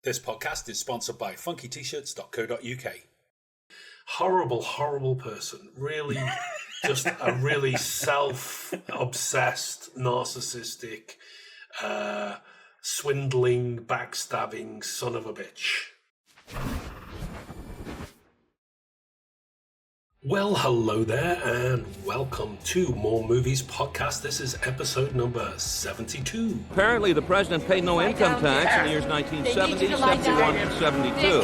This podcast is sponsored by funkytshirts.co.uk. Horrible person. Really, just a really self-obsessed, narcissistic, swindling, backstabbing son of a bitch. Well, hello there, and welcome to More Movies Podcast. This is episode number 72. Apparently, the president paid no income tax in the years 1970, 71, and 72.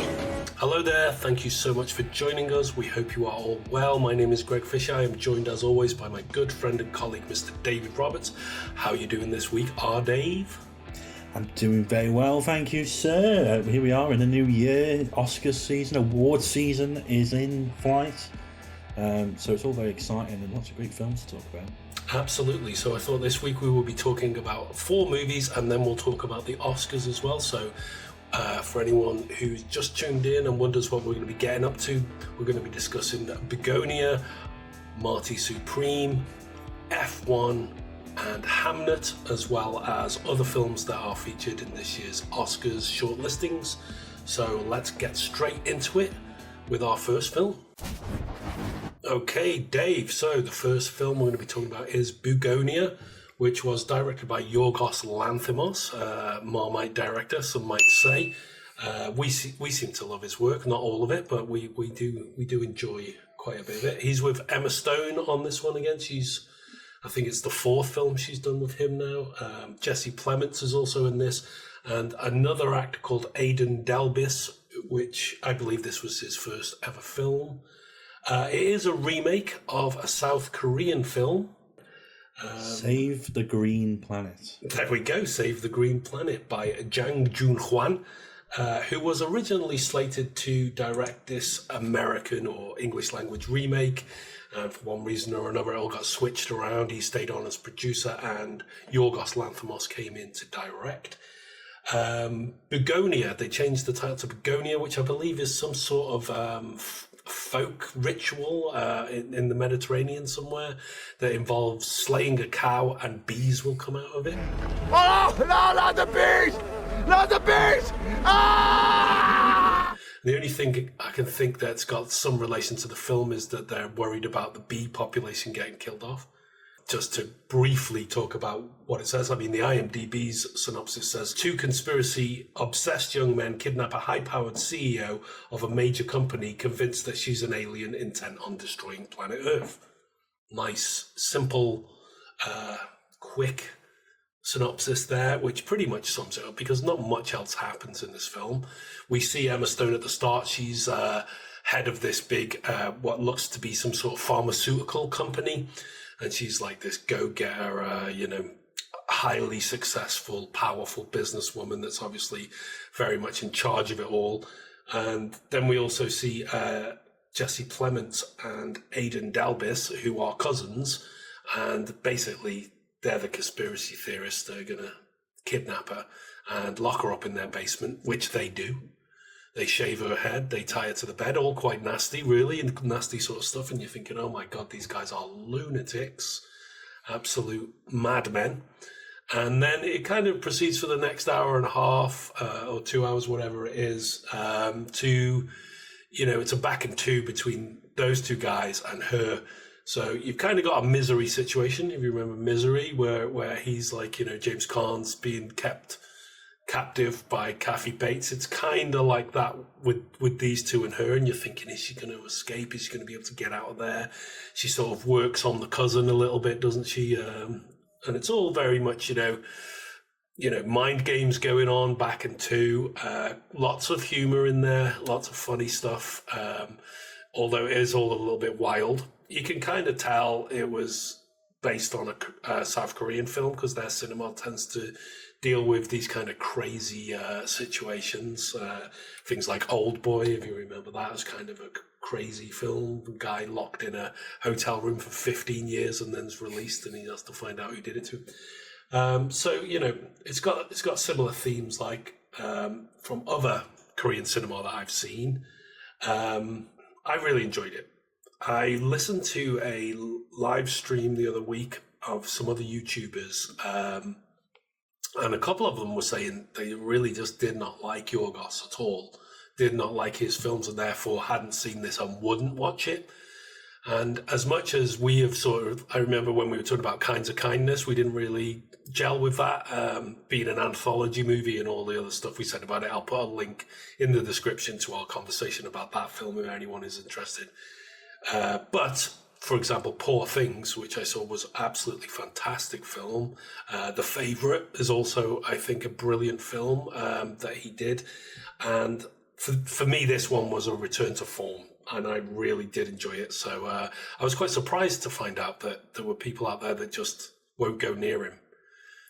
Hello there, thank you so much for joining us. We hope you are all well. My name is Greg Fisher. I am joined as always by my good friend and colleague, Mr. David Roberts. How are you doing this week, Dave? I'm doing very well, thank you, sir. Here we are in the new year. Oscars season, award season is in flight. So it's all very exciting and lots of great films to talk about. Absolutely. So I thought this week we will be talking about 4 movies and then we'll talk about the Oscars as well. So for anyone who's just tuned in and wonders what we're going to be getting up to, we're going to be discussing Bugonia, Marty Supreme, F1 and Hamnet, as well as other films that are featured in this year's Oscars shortlistings. So let's get straight into it with our first film. Okay, Dave, so the first film we're going to be talking about is Bugonia, which was directed by Yorgos Lanthimos, Marmite director, some might say. We seem to love his work, not all of it, but we do enjoy quite a bit of it. He's with Emma Stone on this one again. I think it's the 4th film she's done with him now. Jesse Plemons is also in this, and another actor called Aidan Delbis, which I believe this was his first ever film. It is a remake of a South Korean film. Save the Green Planet. There we go, Save the Green Planet by Jang Joon-hwan, who was originally slated to direct this American or English language remake. And for one reason or another, it all got switched around. He stayed on as producer and Yorgos Lanthimos came in to direct. Bugonia, they changed the title to Bugonia, which I believe is some sort of folk ritual in the Mediterranean somewhere that involves slaying a cow and bees will come out of it. Oh, no, not the bees! Not the bees! Ah! The only thing I can think that's got some relation to the film is that they're worried about the bee population getting killed off. Just to briefly talk about what it says, I mean, the IMDb's synopsis says, 2 conspiracy-obsessed young men kidnap a high-powered CEO of a major company convinced that she's an alien intent on destroying planet Earth. Nice, simple, quick synopsis there, which pretty much sums it up because not much else happens in this film. We see Emma Stone at the start. She's head of this big, what looks to be some sort of pharmaceutical company. And she's like this go-getter, highly successful, powerful businesswoman that's obviously very much in charge of it all. And then we also see Jesse Plemons and Aidan Delbis, who are cousins. And basically, they're the conspiracy theorists. They're going to kidnap her and lock her up in their basement, which they do. They shave her head, they tie her to the bed, all quite nasty, really, and nasty sort of stuff. And you're thinking, oh my God, these guys are lunatics, absolute madmen. And then it kind of proceeds for the next hour and a half or 2 hours, whatever it is, it's a back and two between those 2 guys and her. So you've kind of got a Misery situation, if you remember Misery, where he's like, James Caan's being kept captive by Kathy Bates. It's kind of like that with these 2 and her, and you're thinking, is she going to escape? Is she going to be able to get out of there? She sort of works on the cousin a little bit, doesn't she? And it's all very much, mind games going on back and two. Lots of humor in there, lots of funny stuff. Although it is all a little bit wild. You can kind of tell it was based on a South Korean film because their cinema tends to deal with these kind of crazy situations. Things like Old Boy, if you remember that, was kind of a crazy film. A guy locked in a hotel room for 15 years and then's released and he has to find out who did it to him. So, it's got similar themes like from other Korean cinema that I've seen. I really enjoyed it. I listened to a live stream the other week of some other YouTubers And a couple of them were saying they really just did not like Yorgos at all, did not like his films, and therefore hadn't seen this and wouldn't watch it. And as much as we have I remember when we were talking about Kinds of Kindness, we didn't really gel with that, being an anthology movie and all the other stuff we said about it. I'll put a link in the description to our conversation about that film if anyone is interested. But, for example, Poor Things, which I saw was absolutely fantastic film. The Favourite is also, I think, a brilliant film that he did. And for me, this one was a return to form. And I really did enjoy it. So I was quite surprised to find out that there were people out there that just won't go near him.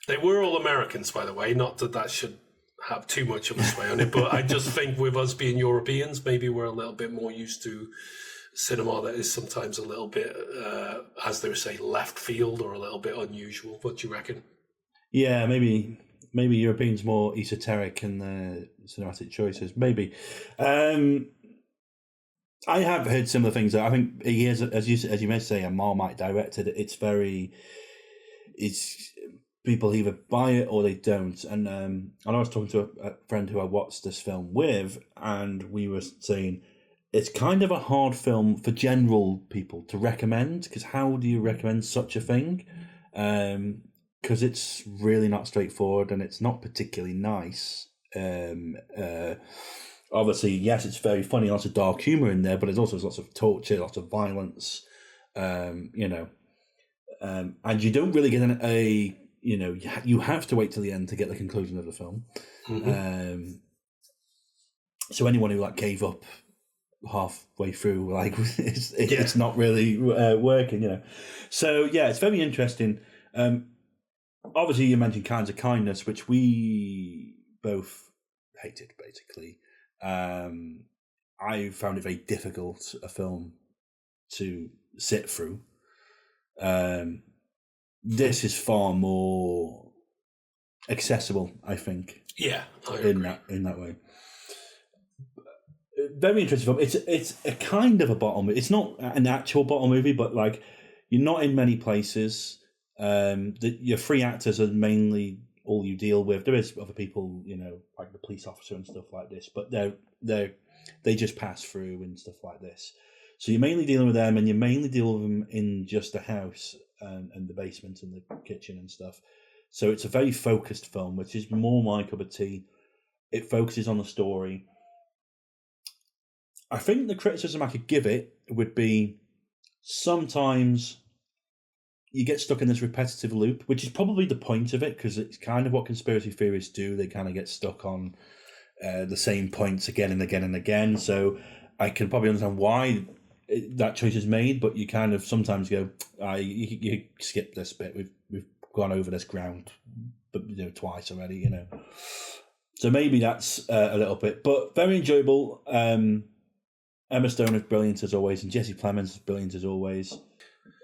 They were all Americans, by the way. Not that that should have too much of a sway on it, but I just think with us being Europeans, maybe we're a little bit more used to cinema that is sometimes a little bit, as they would say, left field or a little bit unusual. What do you reckon? Yeah, maybe Europeans more esoteric in their cinematic choices. Maybe. I have heard similar things. I think he is, as you may say, a Marmite directed. It's people either buy it or they don't. And I was talking to a friend who I watched this film with, and we were saying it's kind of a hard film for general people to recommend, because how do you recommend such a thing? Because it's really not straightforward and it's not particularly nice. Obviously, yes, it's very funny, lots of dark humour in there, but there's also lots of torture, lots of violence, and you don't really get you have to wait till the end to get the conclusion of the film. Mm-hmm. So anyone who gave up halfway through, it's not really working, So yeah, it's very interesting. Obviously, you mentioned Kinds of Kindness, which we both hated, basically. I found it very difficult a film to sit through. This is far more accessible, I think. Yeah, in that way. Very interesting film. It's a kind of a bottle movie. It's not an actual bottle movie, but you're not in many places. Your three actors are mainly all you deal with. There is other people, like the police officer and stuff like this, but they just pass through and stuff like this. So you're mainly dealing with them, and you're mainly dealing with them in just the house and the basement and the kitchen and stuff. So it's a very focused film, which is more my cup of tea. It focuses on the story. I think the criticism I could give it would be sometimes you get stuck in this repetitive loop, which is probably the point of it, because it's kind of what conspiracy theorists do. They kind of get stuck on the same points again and again and again. So I can probably understand why that choice is made, but you kind of sometimes go, you skip this bit. We've gone over this ground, but twice already. So maybe that's a little bit, but very enjoyable. Emma Stone is brilliant as always, and Jesse Plemons is brilliant as always.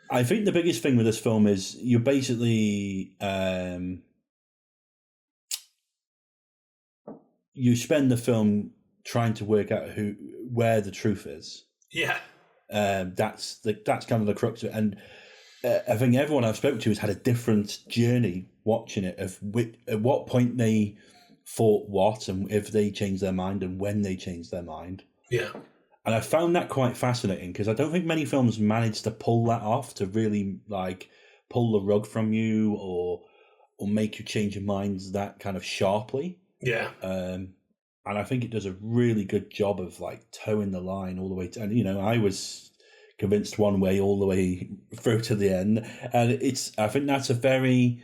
I think the biggest thing with this film is you basically you spend the film trying to work out where the truth is. Yeah, that's kind of the crux of it. And I think everyone I've spoken to has had a different journey watching it of at what point they thought what, and if they changed their mind, and when they changed their mind. Yeah. And I found that quite fascinating, because I don't think many films manage to pull that off, to really pull the rug from you or make you change your minds that kind of sharply. Yeah. And I think it does a really good job of towing the line all the way to, and I was convinced one way all the way through to the end. And I think that's probably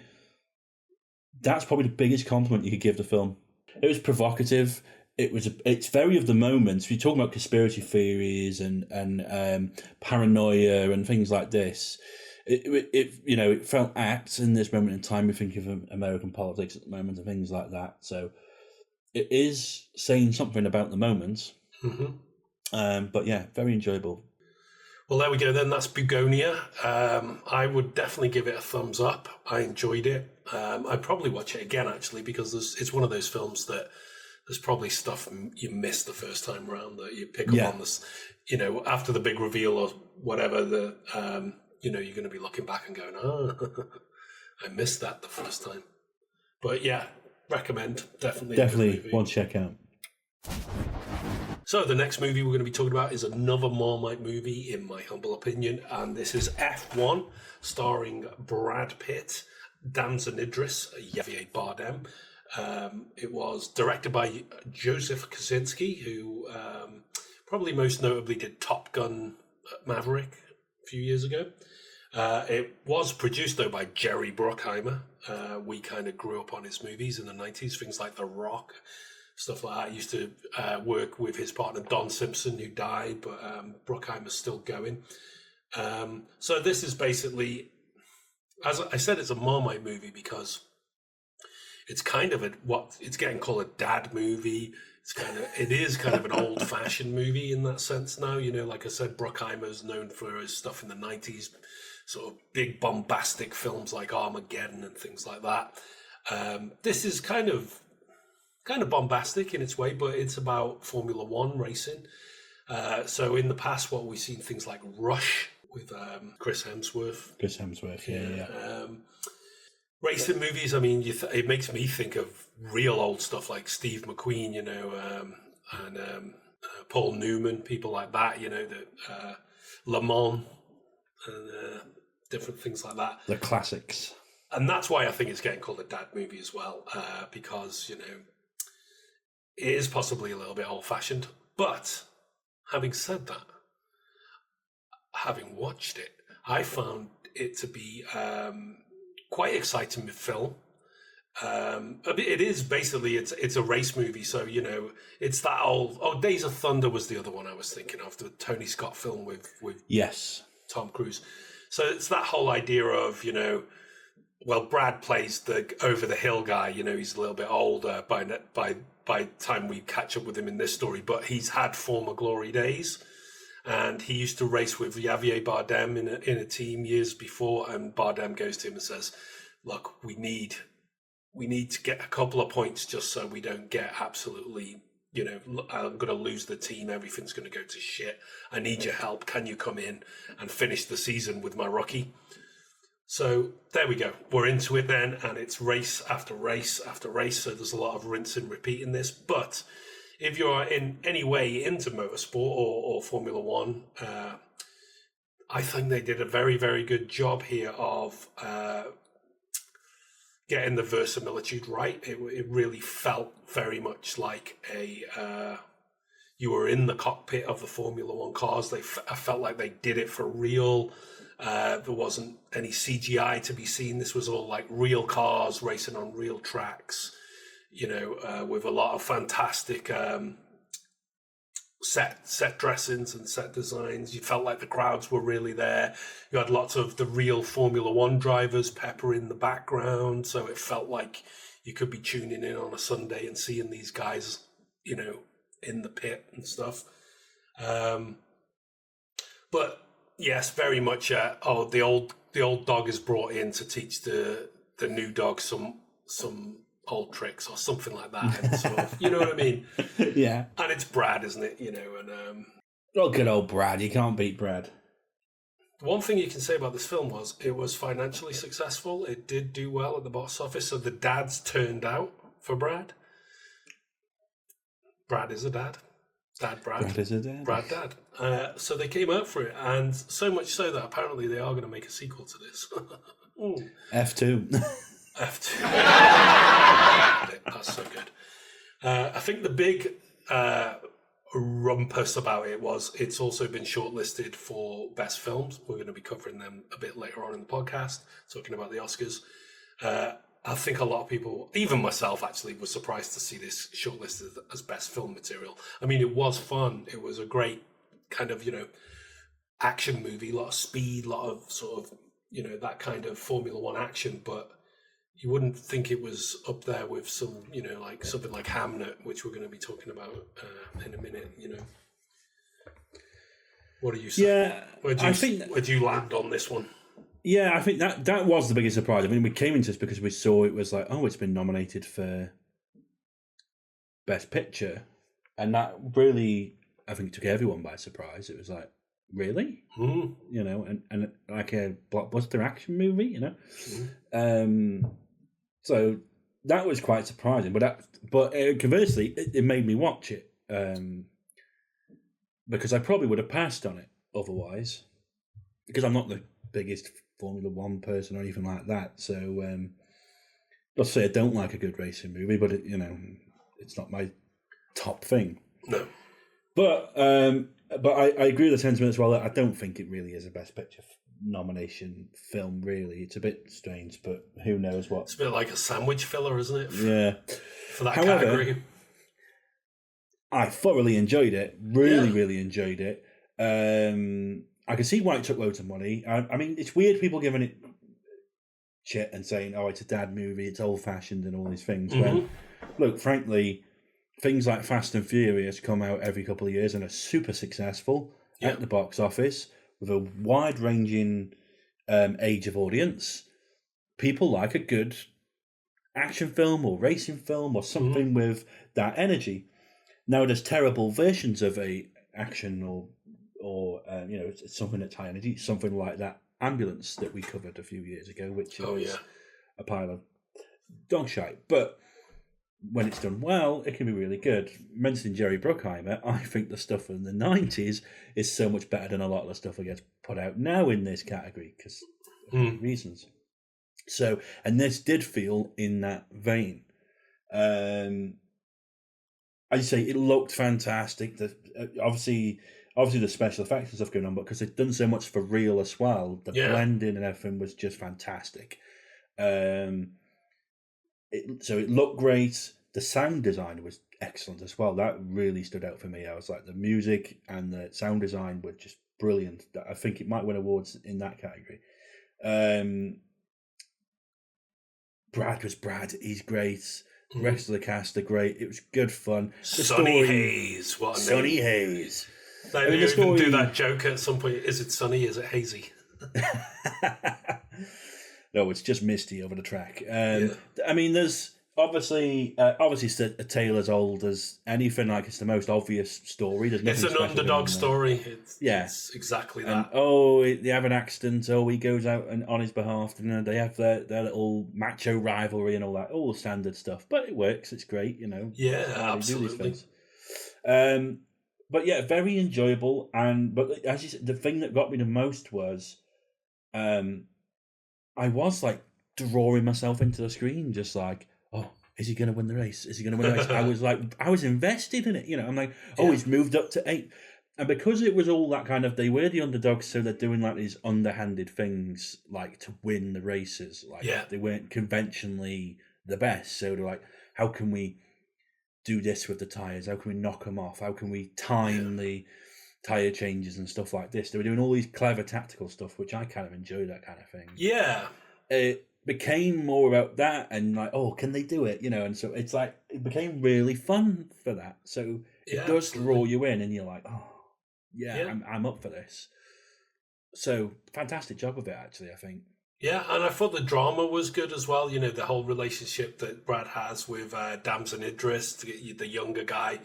the biggest compliment you could give the film. It was provocative. It's very of the moment. If you're talking about conspiracy theories and paranoia and things like this, it felt apt in this moment in time. We think of American politics at the moment and things like that. So it is saying something about the moment. Mm-hmm. But yeah, very enjoyable. Well, there we go then. That's Bugonia. I would definitely give it a thumbs up. I enjoyed it. I'd probably watch it again, actually, because it's one of those films that there's probably stuff you missed the first time around that you pick up on this, after the big reveal or whatever, you're going to be looking back and going, I missed that the first time. But yeah, recommend. Definitely a good Definitely movie. one check out. So the next movie we're going to be talking about is another Marmite movie, in my humble opinion, and this is F1, starring Brad Pitt, Damson Idris, Javier Bardem. It was directed by Joseph Kosinski, who probably most notably did Top Gun Maverick a few years ago. It was produced, though, by Jerry Bruckheimer. We kind of grew up on his movies in the 90s, things like The Rock, stuff like that. I used to work with his partner Don Simpson, who died, but Bruckheimer's still going. So this is basically, as I said, it's a Marmite movie because it's kind of it's getting called a dad movie. It is kind of an old-fashioned movie in that sense now. You know, like I said, Bruckheimer's known for his stuff in the 90s, sort of big bombastic films like Armageddon and things like that. This is kind of bombastic in its way, but it's about Formula One racing. So in the past, what we've seen things like Rush with Chris Hemsworth. Yeah. Racing movies, I mean, it makes me think of real old stuff like Steve McQueen, you know, and Paul Newman, people like that, you know, Le Mans, and different things like that. The classics. And that's why I think it's getting called a dad movie as well, because, you know, it is possibly a little bit old-fashioned. But having said that, having watched it, I found it to be quite exciting film. It is basically, it's a race movie, so, you know, it's that old... Days of Thunder was the other one I was thinking of, the Tony Scott film with Yes, Tom Cruise. So it's that whole idea of, you know, well, Brad plays the over-the-hill guy, you know, he's a little bit older by the time we catch up with him in this story, but he's had former glory days. And he used to race with Javier Bardem in a team years before, and Bardem goes to him and says, look, we need to get a couple of points just so we don't get absolutely, you know, I'm going to lose the team, everything's going to go to shit. I need your help. Can you come in and finish the season with my rookie? So there we go. We're into it then, and it's race after race after race, so there's a lot of rinse and repeat in this, but if you're in any way into motorsport or Formula One, I think they did a very, very good job here of getting the verisimilitude right. It really felt very much like you were in the cockpit of the Formula One cars. I felt like they did it for real. There wasn't any CGI to be seen. This was all like real cars racing on real tracks. You know, with a lot of fantastic set dressings and set designs. You felt like the crowds were really there. You had lots of the real Formula One drivers pepper in the background, so it felt like you could be tuning in on a Sunday and seeing these guys, you know, in the pit and stuff. But yes, very much. The old dog is brought in to teach the new dog some old tricks or something like that, and sort of, you know what I mean? Yeah. And it's Brad, isn't it? You know, and Oh, good old Brad. You can't beat Brad. one thing you can say about this film was it was financially successful. It did do well at the box office, so the dads turned out for Brad. Brad is a dad. Brad. Brad is a dad. Brad dad. So they came out for it, and so much so that apparently they are going to make a sequel to this. F2. F2. That's so good. I think the big rumpus about it was it's also been shortlisted for best films. We're going to be covering them a bit later on in the podcast, talking about the Oscars. I think a lot of people, even myself actually, was surprised to see this shortlisted as best film material. I mean, it was fun. It was a great kind of, you know, action movie, a lot of speed, a lot of sort of, you know, that kind of Formula One action, but you wouldn't think it was up there with some, you know, like something like Hamnet, which we're going to be talking about in a minute, you know. What do you say? Yeah, where do you land on this one? Yeah, I think that was the biggest surprise. I mean, we came into this because we saw it was like, oh, it's been nominated for Best Picture. And that really, I think, took everyone by surprise. It was like, really? Mm. You know, and like a blockbuster action movie, you know? Mm. So that was quite surprising. But conversely, it made me watch it because I probably would have passed on it otherwise, because I'm not the biggest Formula One person or anything like that. So, not to say I don't like a good racing movie, but it's not my top thing. No. But I agree with the sentiment as well that I don't think it really is a Best Picture nomination film, really. It's a bit strange, but who knows what. It's a bit like a sandwich filler, isn't it? Yeah. For that However, category. I thoroughly enjoyed it. Really enjoyed it. I can see why it took loads of money. I mean, it's weird people giving it shit and saying, oh, it's a dad movie, it's old-fashioned and all these things. When, look, frankly, things like Fast and Furious come out every couple of years and are super successful at the box office with a wide-ranging age of audience. People like a good action film or racing film or something with that energy. Now, there's terrible versions of a action or it's something that's high energy, something like that Ambulance that we covered a few years ago, which is a pile of dog shite. But when it's done well, it can be really good. Mentioning Jerry Bruckheimer, I think the stuff in the 90s is so much better than a lot of the stuff that gets put out now in this category because of reasons. So, and this did feel in that vein. I'd say it looked fantastic. Obviously the special effects and stuff going on, but because they'd done so much for real as well, the blending and everything was just fantastic. So it looked great. The sound design was excellent as well. That really stood out for me. I was like, the music and the sound design were just brilliant. I think it might win awards in that category. Brad was Brad. He's great. The rest of the cast are great. It was good fun. Sonny Hayes. What a name. Sonny Hayes. They even do that joke at some point. Is it sunny? Is it hazy? No, it's just misty over the track. I mean, there's obviously a tale as old as anything. Like, it's the most obvious story. There's nothing It's an underdog story. It's exactly that. And, they have an accident. He goes out and on his behalf. And they have their little macho rivalry and all that, all the standard stuff. But it works. It's great, Yeah, absolutely. But yeah, very enjoyable. But as you said, the thing that got me the most was, I was like drawing myself into the screen, just like, oh, is he going to win the race? Is he going to win the race? I was invested in it. I'm like, he's moved up to 8. And because it was all that kind of, they were the underdogs, so they're doing like these underhanded things, like to win the races. Like they weren't conventionally the best. So they're like, how can we do this with the tyres? How can we knock them off? How can we time the tyre changes and stuff like this? They were doing all these clever tactical stuff, which I kind of enjoy, that kind of thing. Yeah. It became more about that and like, oh, can they do it? And so it's like, it became really fun for that. So it does draw you in and you're like, oh, I'm up for this. So fantastic job of it, actually, I think. Yeah, and I thought the drama was good as well. The whole relationship that Brad has with Damson Idris, the younger guy.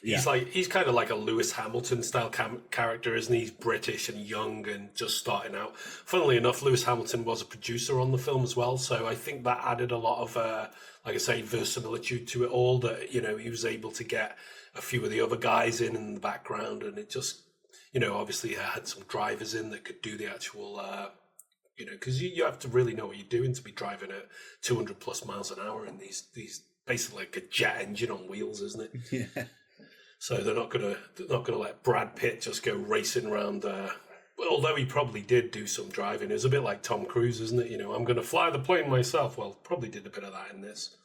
He's kind of like a Lewis Hamilton style character, isn't he? He's British and young and just starting out. Funnily enough, Lewis Hamilton was a producer on the film as well, so I think that added a lot of, like I say, verisimilitude to it all. That he was able to get a few of the other guys in the background, and it just, obviously had some drivers in that could do the actual. Because you have to really know what you're doing to be driving at 200 plus miles an hour in these basically like a jet engine on wheels, isn't it? Yeah. So they're not gonna let Brad Pitt just go racing around. Although he probably did do some driving, it was a bit like Tom Cruise, isn't it? I'm going to fly the plane myself. Well, probably did a bit of that in this.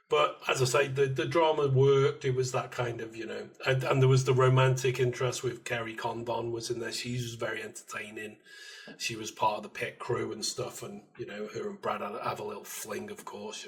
But as I say, the drama worked. It was that kind of, and there was the romantic interest with Kerry Condon was in there. She was very entertaining. She was part of the pit crew and stuff, and her and Brad have a little fling, of course.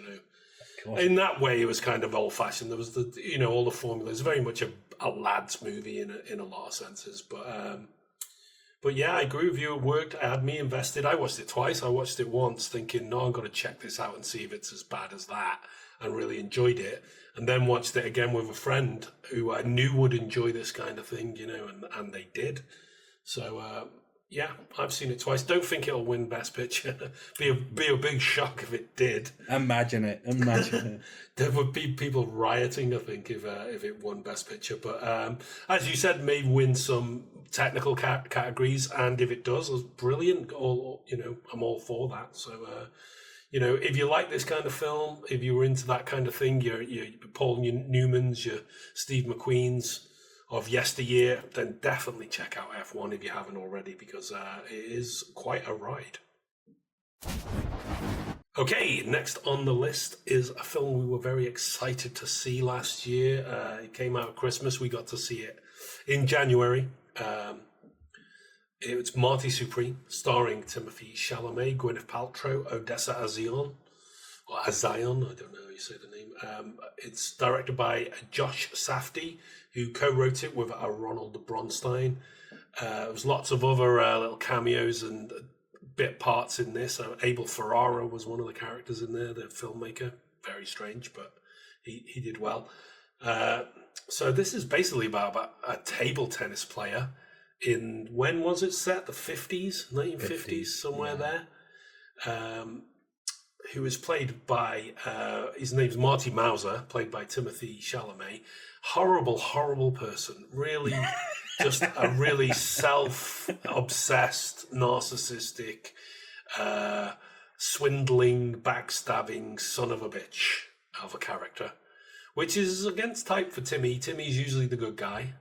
In that way, it was kind of old fashioned. There was all the formulas. Very much a lads movie in a lot of senses, but yeah, I agree with you. It worked. It had me invested. I watched it twice. I watched it once, thinking, no, I'm going to check this out and see if it's as bad as that, and really enjoyed it. And then watched it again with a friend who I knew would enjoy this kind of thing, and they did. So. Yeah, I've seen it twice. Don't think it'll win Best Picture. be a big shock if it did. Imagine it. There would be people rioting, I think, if it won Best Picture. But as you said, may win some technical categories, and if it does, it's brilliant. I'm all for that. So, if you like this kind of film, if you were into that kind of thing, your Paul Newmans, your Steve McQueen's of yesteryear, then definitely check out F1 if you haven't already, because it is quite a ride. Okay, next on the list is a film we were very excited to see last year. It came out at Christmas. We got to see it in January. It's Marty Supreme, starring Timothée Chalamet, Gwyneth Paltrow, Odessa Azion, or Azion, I don't know how you say the name. It's directed by Josh Safdie, who co-wrote it with Ronald Bronstein. There was lots of other little cameos and bit parts in this. Abel Ferrara was one of the characters in there, the filmmaker. Very strange, but he did well. So this is basically about a table tennis player in, when was it set? The 50s, 1950s, somewhere there. Who is played by, his name's Marty Mauser, played by Timothée Chalamet. Horrible person. Really, just a really self-obsessed, narcissistic, swindling, backstabbing son of a bitch of a character, which is against type for Timmy. Timmy's usually the good guy.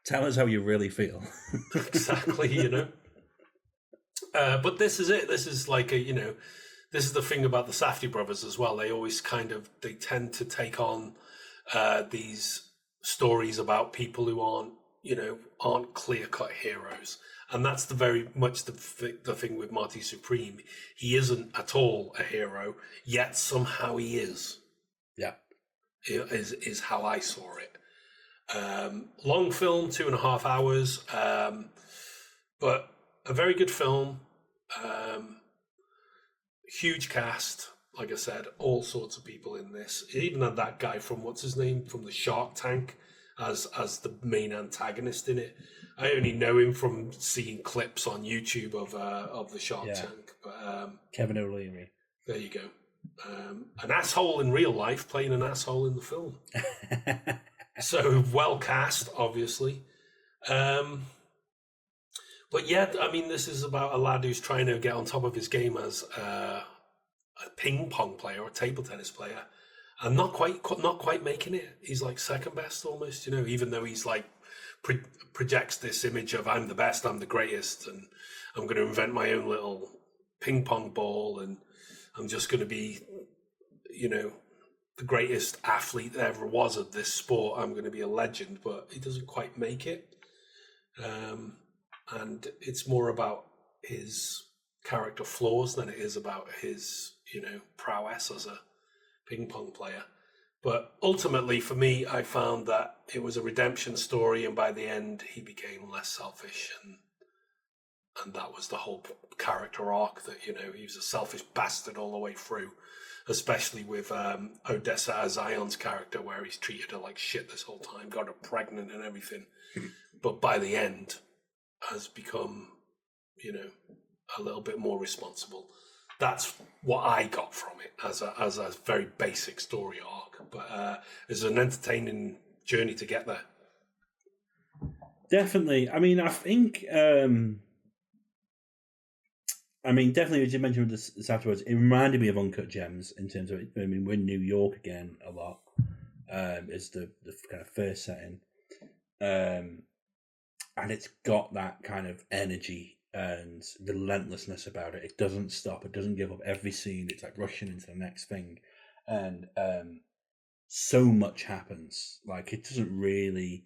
Tell us how you really feel. Exactly, But this is it. This is like this is the thing about the Safdie brothers as well. They always they tend to take on these stories about people who aren't clear-cut heroes. And that's very much the thing with Marty Supreme. He isn't at all a hero, yet somehow he is. Yeah. Is how I saw it. Long film, 2.5 hours, but a very good film. Huge cast, like I said, all sorts of people in this. It even had that guy from what's his name from the Shark Tank as the main antagonist in it. I only know him from seeing clips on YouTube of the Shark Tank. But Kevin O'Leary. There you go. An asshole in real life playing an asshole in the film. So well cast, obviously. But yeah, I mean, this is about a lad who's trying to get on top of his game as a ping pong player or a table tennis player, and not quite making it. He's like second best almost, even though he's like projects this image of I'm the best, I'm the greatest, and I'm going to invent my own little ping pong ball, and I'm just going to be, the greatest athlete there ever was at this sport. I'm going to be a legend, but he doesn't quite make it. And it's more about his character flaws than it is about his, prowess as a ping pong player. But ultimately, for me, I found that it was a redemption story, and by the end, he became less selfish, and that was the whole character arc. That he was a selfish bastard all the way through, especially with Odessa Azion's character, where he's treated her like shit this whole time, got her pregnant and everything, but by the end, has become, a little bit more responsible. That's what I got from it as a very basic story arc, but it's an entertaining journey to get there. Definitely. I mean, I think, definitely, as you mentioned this afterwards, it reminded me of Uncut Gems in terms of, we're in New York again a lot. It's the kind of first setting. And it's got that kind of energy and relentlessness about it. It doesn't stop. It doesn't give up. Every scene, it's like rushing into the next thing. And so much happens. Like, it doesn't really,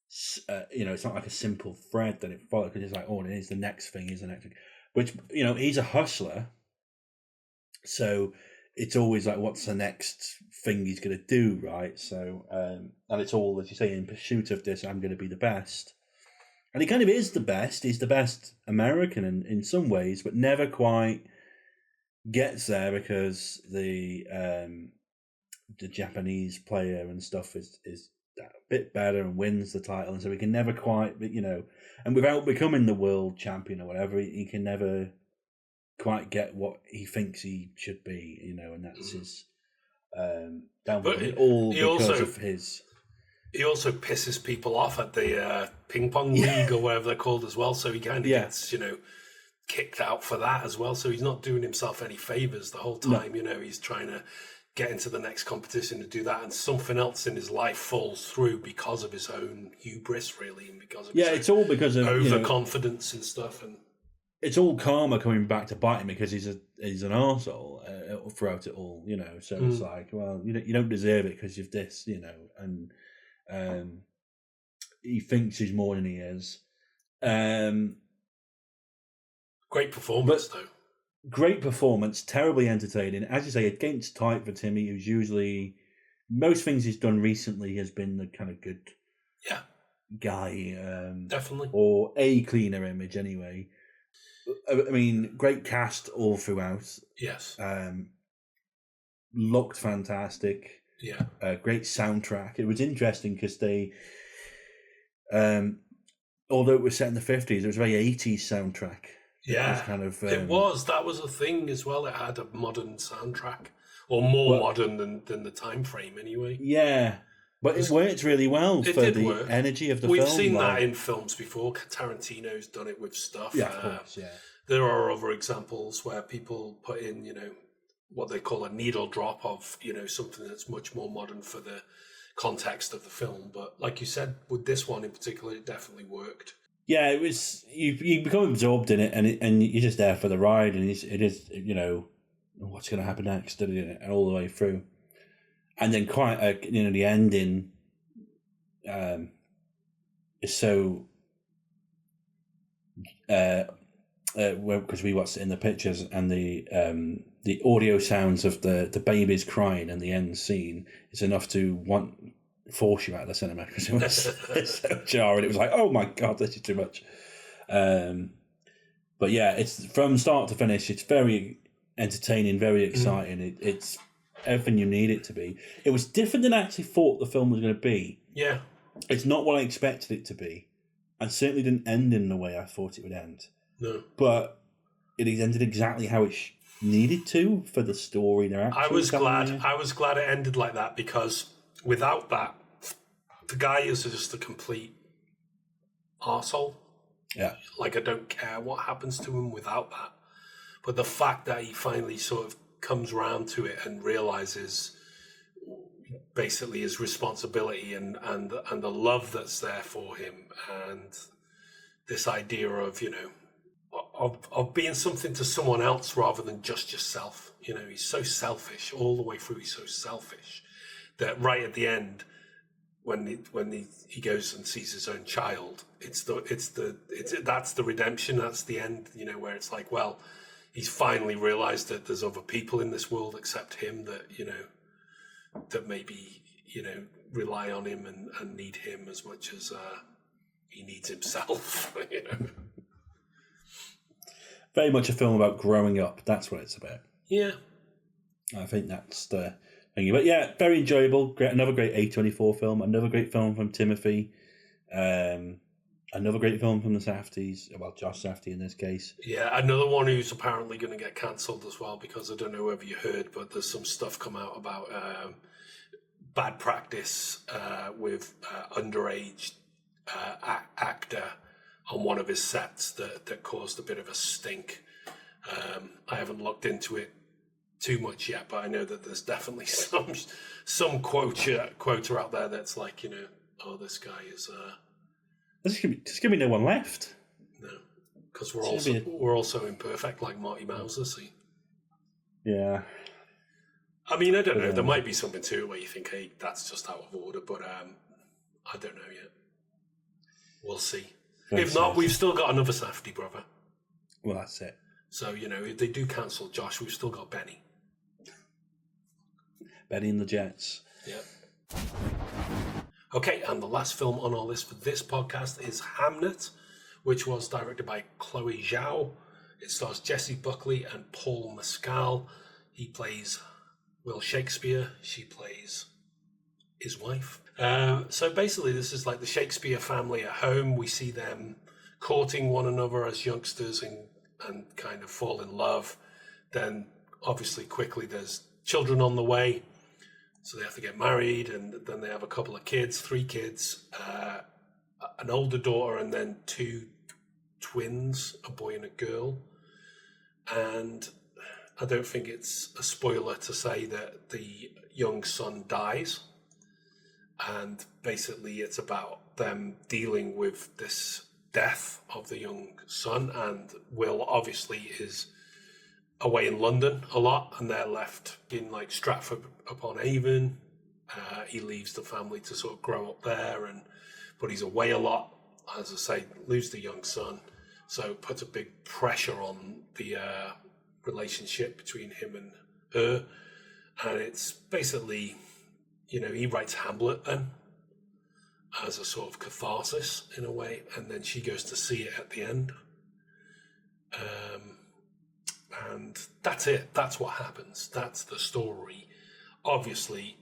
it's not like a simple thread that it follows. Because it's like, oh, here's the next thing, here's the next thing. Which, he's a hustler. So it's always like, what's the next thing he's going to do, right? So, and it's all, as you say, in pursuit of this, I'm going to be the best. And he kind of is the best. He's the best American in some ways, but never quite gets there because the Japanese player and stuff is that bit better and wins the title, and so he can never quite, and without becoming the world champion or whatever, he can never quite get what he thinks he should be, and that's his downfall. All because of his. He also pisses people off at the ping pong league or whatever they're called as well. So he kind of gets, kicked out for that as well. So he's not doing himself any favors the whole time. No. He's trying to get into the next competition to do that, and something else in his life falls through because of his own hubris, really, and because of it's all because of overconfidence and stuff. And it's all karma coming back to bite him because he's an arsehole throughout it all. So it's like, well, you don't deserve it because of this, and. He thinks he's more than he is. Great performance, though. Great performance, terribly entertaining. As you say, against type for Timmy, who's usually... Most things he's done recently has been the kind of good guy. Definitely. Or a cleaner image, anyway. I mean, great cast all throughout. Yes. Looked fantastic. Yeah. Great soundtrack. It was interesting because they, although it was set in the 50s, it was a very 80s soundtrack. Yeah. It was. That was a thing as well. It had a modern soundtrack, or more modern than the time frame anyway. Yeah. But it worked really well for the energy of the film. We've seen that in films before. Tarantino's done it with stuff. Yeah, of course, yeah. There are other examples where people put in, what they call a needle drop of, something that's much more modern for the context of the film. But like you said, with this one in particular, it definitely worked. Yeah, it was. You become absorbed in it, and you're just there for the ride, and it is what's going to happen next, and all the way through, and then quite the ending is so. Because we watched it in the pictures, and the audio sounds of the babies crying and the end scene is enough to force you out of the cinema because it's so jarring. It was like, oh my god, this is too much. But yeah, it's from start to finish. It's very entertaining, very exciting. It's everything you need it to be. It was different than I actually thought the film was going to be. Yeah, it's not what I expected it to be, and certainly didn't end in the way I thought it would end. No, but it ended exactly how it needed to for the story. I was glad it ended like that, because without that, the guy is just a complete arsehole. Yeah. Like, I don't care what happens to him without that. But the fact that he finally sort of comes around to it and realizes basically his responsibility and the love that's there for him, and this idea of, of being something to someone else rather than just yourself. He's so selfish all the way through. He's so selfish that right at the end, when he goes and sees his own child, that's the redemption. That's the end. Where it's like, well, he's finally realized that there's other people in this world except him that that maybe rely on him and need him as much as he needs himself. Very much a film about growing up. That's what it's about. Yeah. I think that's the thing. But yeah, very enjoyable. Another great A24 film. Another great film from Timothy. Another great film from the Safdies. Well, Josh Safdie in this case. Yeah, another one who's apparently going to get cancelled as well, because I don't know whether you heard, but there's some stuff come out about bad practice with underage actor on one of his sets that caused a bit of a stink. I haven't looked into it too much yet, but I know that there's definitely some quoter out there that's like, oh, this guy is. There's gonna be no one left. No, because we're also imperfect, like Marty Mauser. See. Yeah. I mean, I don't know. There might be something to it where you think, hey, that's just out of order, but I don't know yet. We'll see. If not, we've still got another Safdie brother. Well, that's it. So, if they do cancel Josh, we've still got Benny. Benny and the Jets. Yeah. Okay, and the last film on our list for this podcast is Hamnet, which was directed by Chloe Zhao. It stars Jessie Buckley and Paul Mescal. He plays Will Shakespeare. She plays his wife. So basically, this is like the Shakespeare family at home. We see them courting one another as youngsters and kind of fall in love. Then, obviously, quickly there's children on the way. So they have to get married, and then they have a couple of kids, 3 kids, an older daughter, and then 2 twins, a boy and a girl. And I don't think it's a spoiler to say that the young son dies. And basically it's about them dealing with this death of the young son. And Will obviously is away in London a lot, and they're left in like Stratford upon Avon. He leaves the family to sort of grow up there, but he's away a lot. As I say, lose the young son, so it puts a big pressure on the relationship between him and her. And it's basically, he writes Hamlet then as a sort of catharsis in a way, and then she goes to see it at the end. And that's it. That's what happens. That's the story. Obviously,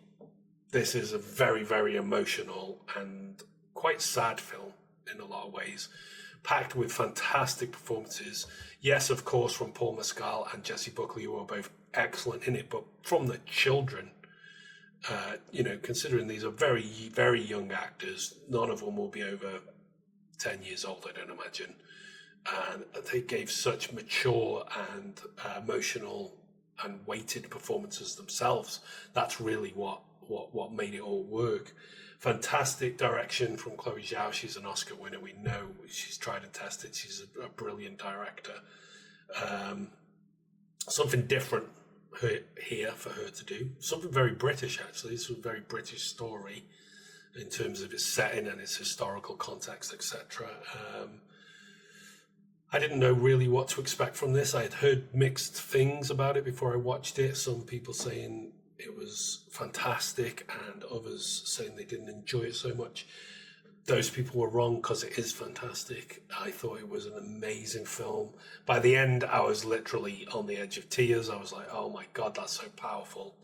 this is a very, very emotional and quite sad film in a lot of ways, packed with fantastic performances. Yes, of course, from Paul Mescal and Jessie Buckley, who are both excellent in it, but from the children, considering these are very, very young actors, none of them will be over 10 years old, I don't imagine. And they gave such mature and emotional and weighted performances themselves. That's really what made it all work. Fantastic direction from Chloe Zhao. She's an Oscar winner. We know she's tried and tested. She's a brilliant director. Something different here for her to do. Something very British, actually. It's a very British story in terms of its setting and its historical context, etc. I didn't know really what to expect from this. I had heard mixed things about it before I watched it. Some people saying it was fantastic and others saying they didn't enjoy it so much. Those people were wrong, because it is fantastic. I thought it was an amazing film. By the end, I was literally on the edge of tears. I was like, oh my God, that's so powerful.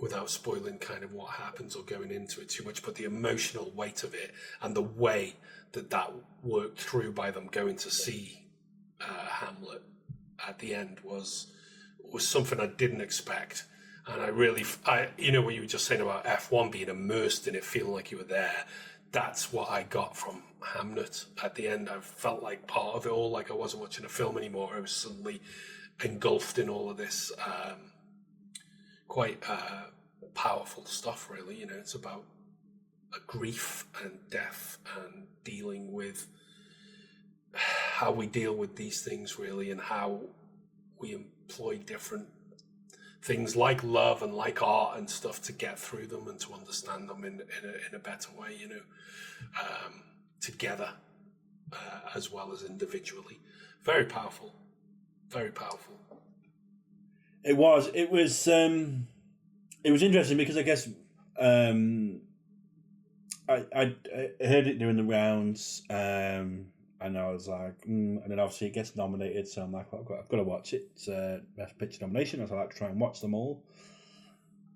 Without spoiling kind of what happens or going into it too much, but the emotional weight of it and the way that worked through by them going to see Hamlet at the end was something I didn't expect. And I what you were just saying about F1 being immersed in it, feeling like you were there. That's what I got from Hamnet at the end. I felt like part of it all, like I wasn't watching a film anymore. I was suddenly engulfed in all of this quite powerful stuff, really. It's about a grief and death and dealing with how we deal with these things, really, and how we employ different things like love and like art and stuff to get through them and to understand them in a better way, together as well as individually. Very powerful. Very powerful. It was interesting because I guess I heard it doing the rounds, and I was like, and then obviously it gets nominated, so I'm like, I've got to watch it. It's Best Picture nomination, so I like to try and watch them all.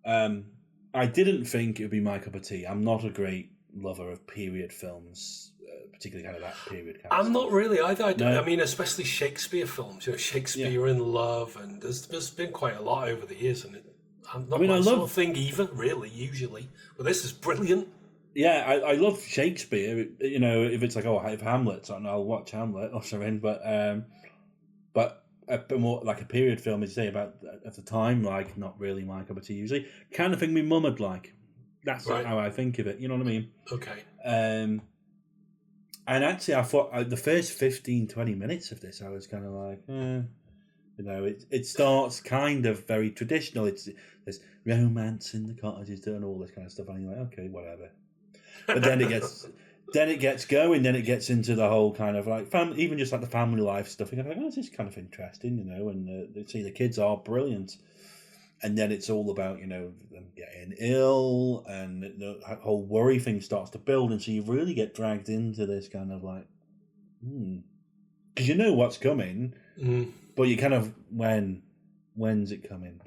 I didn't think it would be my cup of tea. I'm not a great lover of period films, particularly kind of that period kind of I'm stuff. not really either. No. I mean, especially Shakespeare films. Shakespeare in Love, and there's been quite a lot over the years, and I'm not my sort of thing either, really, usually. But this is brilliant. Yeah, I love Shakespeare. If it's like, if Hamlet's on, I'll watch Hamlet or something. But a more like a period film, as you say, about at the time, like not really my cup of tea usually. Kind of thing my mum would like. That's right. How I think of it. You know what I mean? Okay. And actually, I thought the first 15, 20 minutes of this, I was kind of like, it starts kind of very traditional. There's romance in the cottages, doing all this kind of stuff, and you're like, okay, whatever. But then it gets going. Then it gets into the whole kind of like family, even just like the family life stuff. And you're like, this is kind of interesting, And the kids are brilliant. And then it's all about them getting ill, and the whole worry thing starts to build, and so you really get dragged into this kind of like, because you know what's coming, but you kind of when's it coming?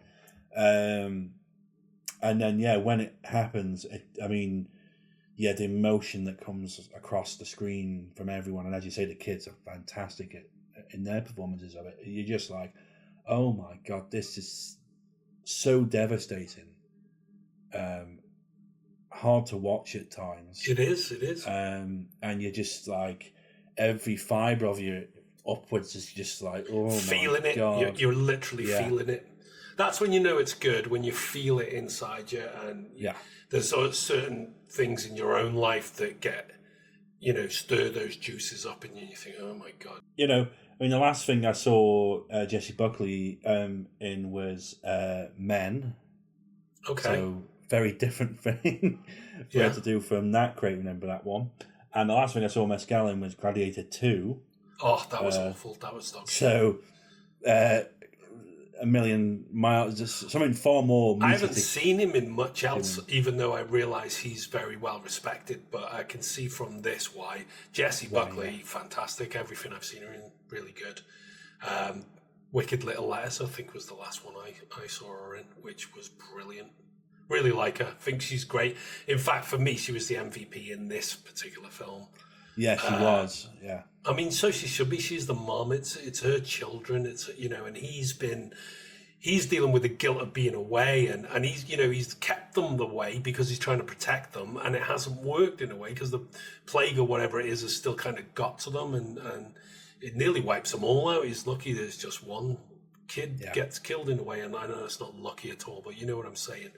And then, when it happens, the emotion that comes across the screen from everyone, and as you say, the kids are fantastic in their performances of it. You're just like, oh my God, this is so devastating. Hard to watch at times. It is. And you're just like, every fibre of you upwards is just like, oh feeling my God. it. You're literally feeling it. That's when you know it's good, when you feel it inside you, and there's certain things in your own life that get, stir those juices up in you, and you think, oh my God. The last thing I saw Jessie Buckley in was Men. Okay. So, very different thing for her to do from that. Great, remember that one. And the last thing I saw Michele in was Gladiator 2. Oh, that was awful. That was dog shit. So, a million miles, just something far more. I haven't seen him in much else, even though I realise he's very well respected. But I can see from this why. Jessie Buckley, fantastic. Everything I've seen her in, really good. Wicked Little Letters, I think, was the last one I saw her in, which was brilliant. Really like her. Think she's great. In fact, for me, she was the MVP in this particular film. Yeah, she was. Yeah. I mean, so she should be. She's the mom. It's her children. It's and he's dealing with the guilt of being away, and he's kept them away because he's trying to protect them, and it hasn't worked in a way because the plague or whatever it is has still kind of got to them, and it nearly wipes them all out. He's lucky there's just one kid gets killed in a way, and I know it's not lucky at all, but you know what I'm saying.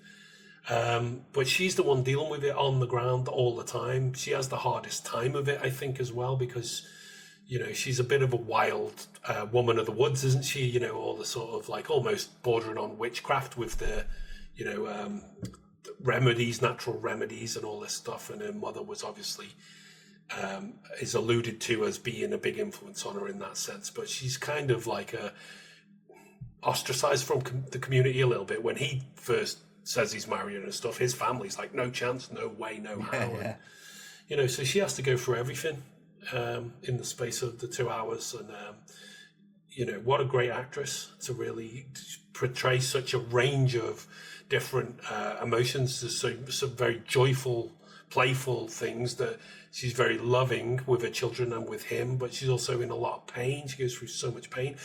But she's the one dealing with it on the ground all the time. She has the hardest time of it, I think, as well, because she's a bit of a wild woman of the woods, isn't she? All the sort of like almost bordering on witchcraft with the remedies, natural remedies and all this stuff. And her mother was obviously is alluded to as being a big influence on her in that sense, but she's kind of like ostracized from the community a little bit. When he first says he's marrying and stuff, his family's like, no chance, no way, no how. And, so she has to go through everything in the space of the 2 hours. And, what a great actress to really portray such a range of different emotions. There's some very joyful, playful things that she's very loving with her children and with him, but she's also in a lot of pain. She goes through so much pain.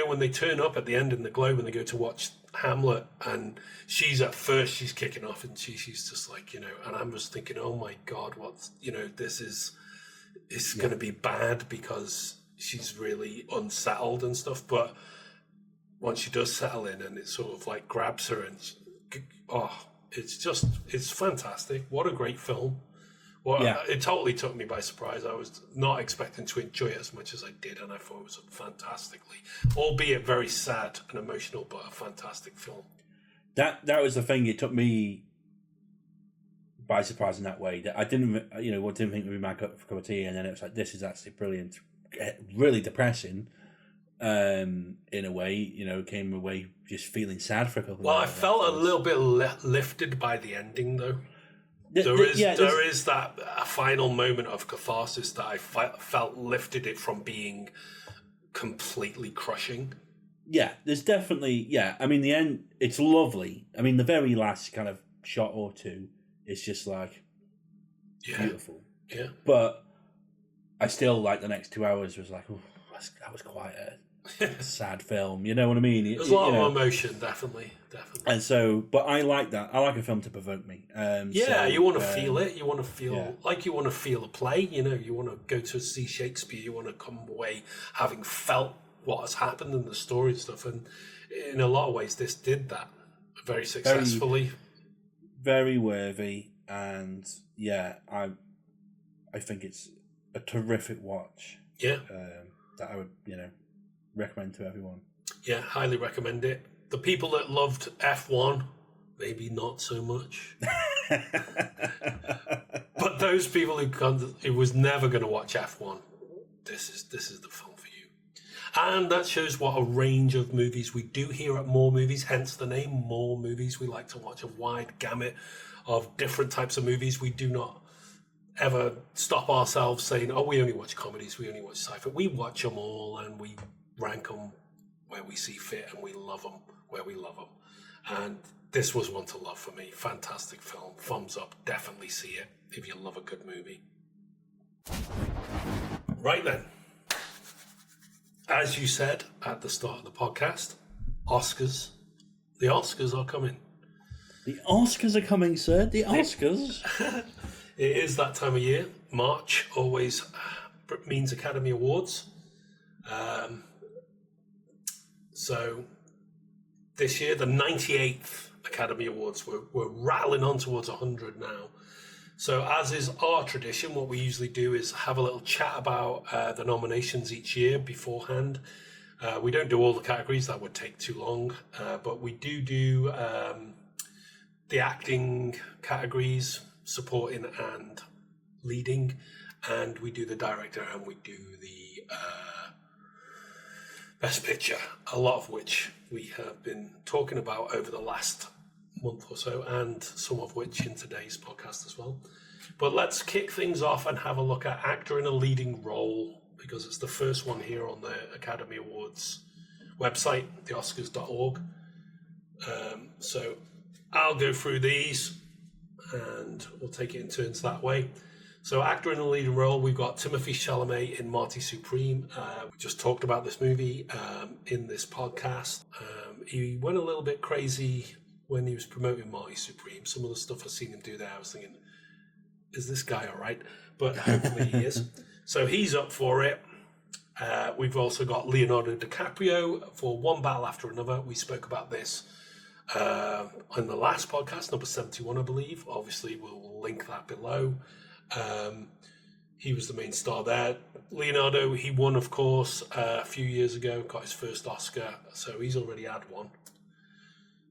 When they turn up at the end in the Globe and they go to watch Hamlet, and she's kicking off, and she's just like, and I'm just thinking, oh my God, what's, this is going to be bad because she's really unsettled and stuff. But once she does settle in, and it sort of like grabs her, and it's fantastic. What a great film. It totally took me by surprise. I was not expecting to enjoy it as much as I did, and I thought it was fantastically, albeit very sad and emotional, but a fantastic film. That was the thing. It took me by surprise in that way. That I didn't think it would be my cup of tea, and then it was like, this is actually brilliant, really depressing. In a way, came away just feeling sad for a couple. Well, I felt a little bit lifted by the ending, though. There is that final moment of catharsis that I felt lifted it from being completely crushing. Yeah, there's definitely, I mean, the end, it's lovely. I mean, the very last kind of shot or two is just like beautiful. Yeah. But I still, like, the next 2 hours was like, oh, that was quite a sad film. You know what I mean? There's a lot of emotion, definitely. And so, but I like that. I like a film to provoke me. You want to feel it. You want to feel like you want to feel a play. You want to go to see Shakespeare. You want to come away having felt what has happened in the story and stuff. And in a lot of ways, this did that very successfully. Very worthy. And I think it's a terrific watch. Yeah. That I would, recommend to everyone. Yeah, highly recommend it. The people that loved F1, maybe not so much. But those people who was never going to watch F1, this is the film for you. And that shows what a range of movies we do here at More Movies, hence the name More Movies. We like to watch a wide gamut of different types of movies. We do not ever stop ourselves saying, oh, we only watch comedies, we only watch sci-fi. We watch them all, and we rank them where we see fit, and we love them where we love them. And this was one to love for me. Fantastic film. Thumbs up. Definitely see it if you love a good movie. Right then. As you said at the start of the podcast, Oscars. The Oscars are coming. The Oscars are coming, sir. The Oscars. It is that time of year. March always means Academy Awards. So this year, the 98th Academy Awards, we're rattling on towards 100 now. So as is our tradition, what we usually do is have a little chat about the nominations each year beforehand. We don't do all the categories, that would take too long, but we do the acting categories, supporting and leading, and we do the director, and we do the Best Picture, a lot of which we have been talking about over the last month or so, and some of which in today's podcast as well. But let's kick things off and have a look at actor in a leading role, because it's the first one here on the Academy Awards website, theoscars.org. So I'll go through these and we'll take it in turns that way. So actor in a leading role, we've got Timothée Chalamet in Marty Supreme. We just talked about this movie in this podcast. He went a little bit crazy when he was promoting Marty Supreme. Some of the stuff I've seen him do there, I was thinking, is this guy all right? But hopefully he is. So he's up for it. We've also got Leonardo DiCaprio for One Battle After Another. We spoke about this on the last podcast, number 71, I believe. Obviously, we'll link that below. He was the main star there. Leonardo, he won, of course, a few years ago, got his first Oscar, so he's already had one.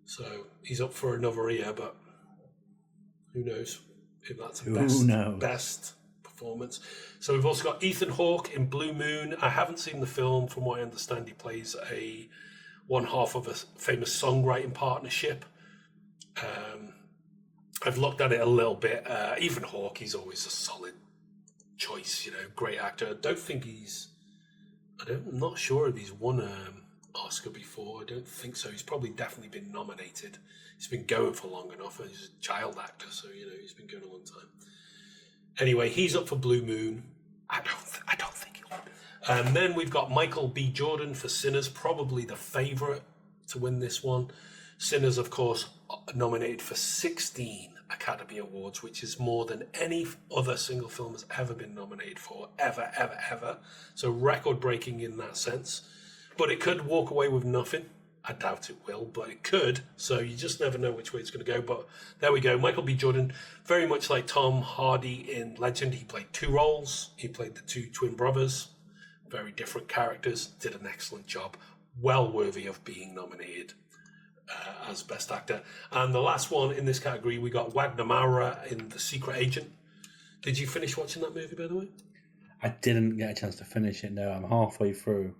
So he's up for another year, but who knows if that's a best performance. So we've also got Ethan Hawke in Blue Moon. I haven't seen the film. From what I understand, he plays one half of a famous songwriting partnership. I've looked at it a little bit. Ethan Hawke, he's always a solid choice, great actor. I'm not sure if he's won an Oscar before. I don't think so. He's probably definitely been nominated. He's been going for long enough. He's a child actor, so he's been going a long time. Anyway, he's up for Blue Moon. I don't think he'll win. And then we've got Michael B. Jordan for Sinners, probably the favourite to win this one. Sinners, of course, nominated for 16 Academy Awards, which is more than any other single film has ever been nominated for, ever. So record-breaking in that sense. But it could walk away with nothing. I doubt it will, but it could. So you just never know which way it's going to go. But there we go. Michael B. Jordan, very much like Tom Hardy in Legend. He played two roles. He played the two twin brothers. Very different characters. Did an excellent job. Well worthy of being nominated as Best Actor. And the last one in this category, we got Wagner Moura in The Secret Agent. Did you finish watching that movie, by the way? I didn't get a chance to finish it, no. I'm halfway through.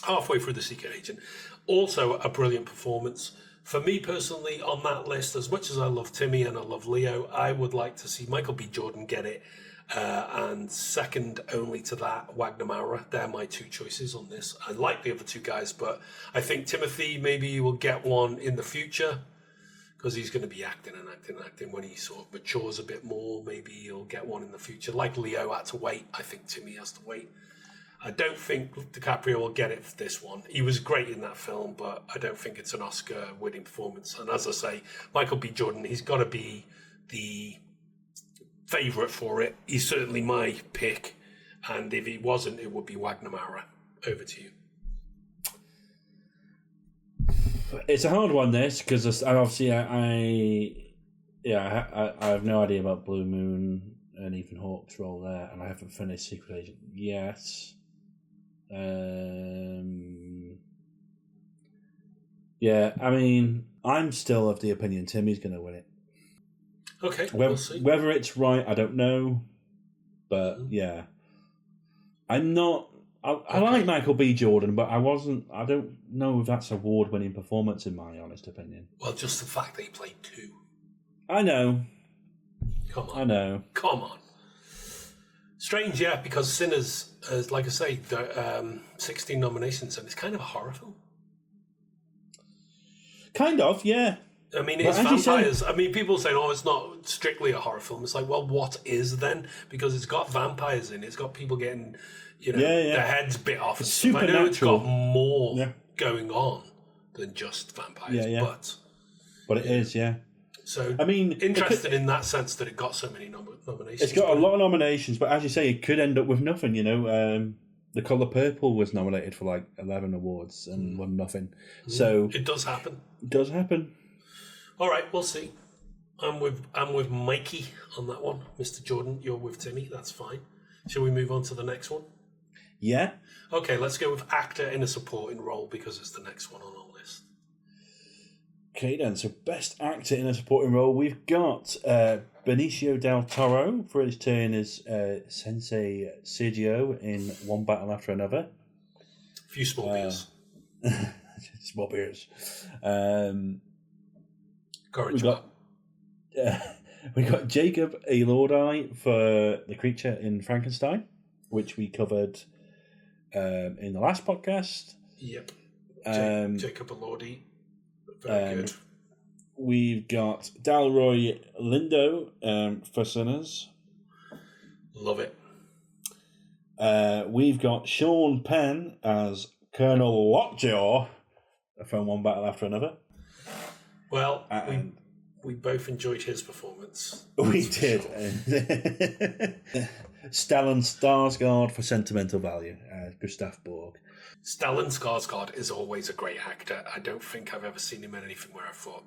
Halfway through The Secret Agent. Also a brilliant performance. For me personally, on that list, as much as I love Timmy and I love Leo, I would like to see Michael B. Jordan get it. And second only to that, Wagner Moura. They're my two choices on this. I like the other two guys, but I think Timothy maybe will get one in the future because he's going to be acting. When he sort of matures a bit more, maybe he'll get one in the future. Like Leo had to wait, I think Timmy has to wait. I don't think DiCaprio will get it for this one. He was great in that film, but I don't think it's an Oscar-winning performance. And as I say, Michael B. Jordan, he's got to be the favourite for it. He's certainly my pick, and if he wasn't, it would be Wagner Moura. Over to you. It's a hard one, this, because obviously I have no idea about Blue Moon and Ethan Hawke's role there, and I haven't finished Secret Agent yet. I mean, I'm still of the opinion Timmy's going to win it. Okay, we'll see. Whether it's right, I don't know. But yeah, I'm not. I like Michael B. Jordan, but I don't know if that's award-winning performance in my honest opinion. Well, just the fact that he played two. I know. Come on. I know. Come on. Strange, yeah, because Sinners, like I say, 16 nominations, and it's kind of a horror film. Kind of, yeah. I mean, it's vampires. I mean, people saying, "Oh, it's not strictly a horror film." It's like, well, what is then? Because it's got vampires in it. It's got people getting, their heads bit off. It's and stuff. I know it's got more Yeah. going on than just vampires, but it is, yeah. So, I mean, interested in that sense that it got so many nominations. It's got a lot of nominations, but as you say, it could end up with nothing. The Colour Purple was nominated for like 11 awards and won nothing. So it does happen. It does happen. All right, we'll see. I'm with Mikey on that one, Mr. Jordan. You're with Timmy. That's fine. Shall we move on to the next one? Yeah. Okay, let's go with actor in a supporting role because it's the next one on our list. Okay, then. So, best actor in a supporting role, we've got Benicio del Toro for his turn as Sensei Sergio in One Battle After Another. A few small beers. Small beers. We got Jacob Elordi for The Creature in Frankenstein, which we covered in the last podcast. Yep. Jacob Elordi. Very good. We've got Delroy Lindo for Sinners. Love it. We've got Sean Penn as Colonel Lockjaw from One Battle After Another. Well, we both enjoyed his performance. We did. Stellan Skarsgård for Sentimental Value, Gustav Borg. Stellan Skarsgård is always a great actor. I don't think I've ever seen him in anything where I thought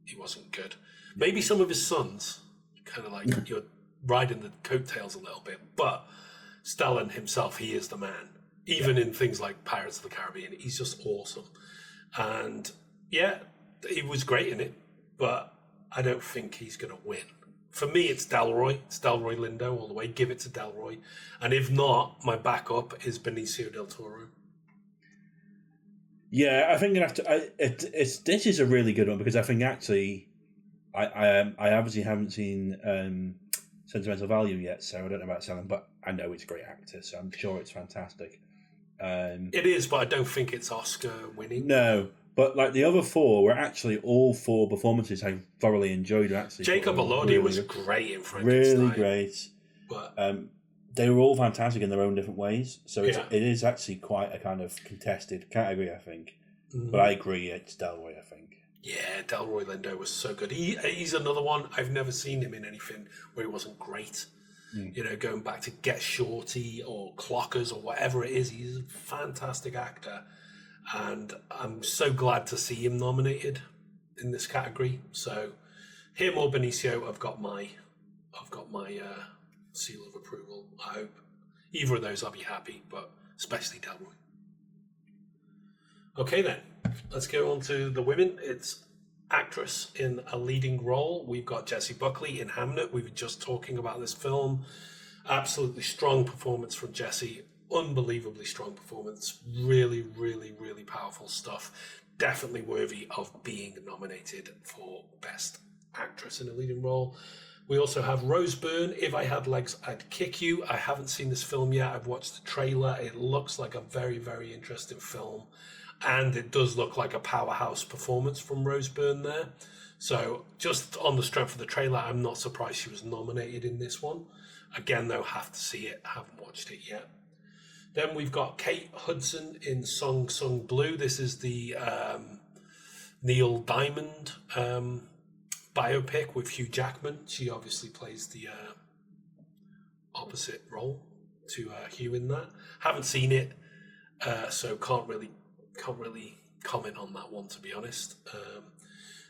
he wasn't good. Maybe some of his sons, kind of like you're riding the coattails a little bit, but Stellan himself, he is the man. Even in things like Pirates of the Caribbean, he's just awesome. And yeah, he was great in it, but I don't think he's going to win. For me, it's Delroy. It's Delroy Lindo all the way. Give it to Delroy. And if not, my backup is Benicio del Toro. Yeah, I think this is a really good one because I think actually I obviously haven't seen Sentimental Value yet, so I don't know about Stellan, but I know he's a great actor, so I'm sure it's fantastic. It is, but I don't think it's Oscar winning. No, but like the other four were actually all four performances I thoroughly enjoyed. Actually, Jacob Elordi was great in Frankenstein. Really great, but they were all fantastic in their own different ways. So it is actually quite a kind of contested category, I think. Mm-hmm. But I agree, it's Delroy, I think. Yeah, Delroy Lindo was so good. He's another one. I've never seen him in anything where he wasn't great. Going back to Get Shorty or Clockers or whatever it is, he's a fantastic actor. And I'm so glad to see him nominated in this category. So him or Benicio, I've got my seal of approval. I hope either of those I'll be happy, but especially Delroy. Okay then, let's go on to the women. It's actress in a leading role. We've got Jessie Buckley in Hamnet. We were just talking about this film. Absolutely strong performance from Jessie. Unbelievably strong performance. Really, really, really powerful stuff. Definitely worthy of being nominated for Best Actress in a Leading Role. We also have Rose Byrne, If I Had Legs, I'd Kick You. I haven't seen this film yet. I've watched the trailer. It looks like a very, very interesting film. And it does look like a powerhouse performance from Rose Byrne there. So just on the strength of the trailer, I'm not surprised she was nominated in this one. Again, though, have to see it. Haven't watched it yet. Then we've got Kate Hudson in Song Sung Blue. This is the Neil Diamond biopic with Hugh Jackman. She obviously plays the opposite role to Hugh in that. Haven't seen it, so can't really comment on that one, to be honest.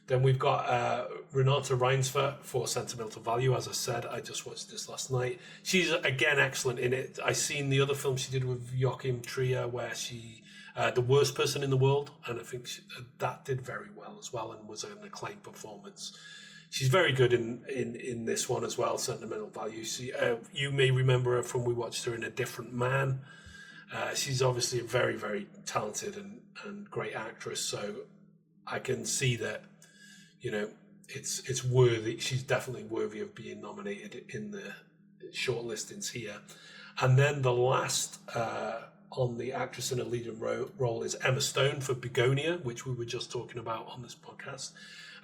Then we've got Renata Reinsve for Sentimental Value. As I said, I just watched this last night. She's, again, excellent in it. I seen the other film she did with Joachim Trier where she, The Worst Person in the World, and I think that did very well as well and was an acclaimed performance. She's very good in this one as well, Sentimental Value. You may remember her from we watched her in A Different Man. She's obviously a very, very talented and great actress, so I can see that, it's worthy. She's definitely worthy of being nominated in the shortlistings here. And then the last on the actress in a leading role is Emma Stone for Bugonia, which we were just talking about on this podcast.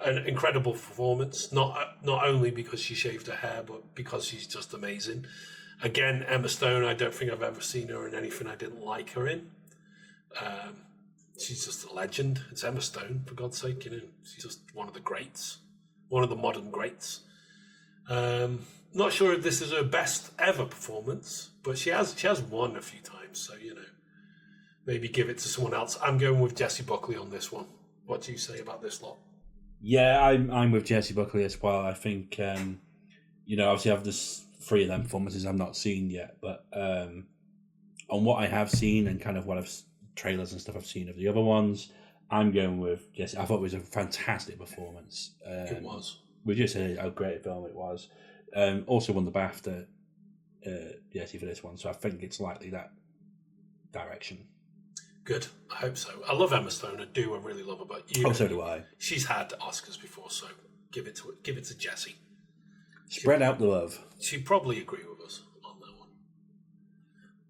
An incredible performance, not only because she shaved her hair, but because she's just amazing. Again, Emma Stone, I don't think I've ever seen her in anything I didn't like her in. She's just a legend. It's Emma Stone, for God's sake. She's just one of the greats, one of the modern greats. Not sure if this is her best ever performance, but she has won a few times, so maybe give it to someone else. I'm going with Jessie Buckley on this one. What do you say about this lot? Yeah, I'm with Jessie Buckley as well. I think obviously I've just 3 of them performances I've not seen yet, but on what I have seen and kind of what trailers and stuff I've seen of the other ones, I'm going with Jessie. I thought it was a fantastic performance. It was. We just said how great a film it was. Also won the BAFTA, Jessie, for this one, so I think it's likely that direction. Good. I hope so. I love Emma Stone. I do. I really love her. But so do I. She's had Oscars before, so give it to Jessie. Spread out the love. She'd probably agree with us on that one.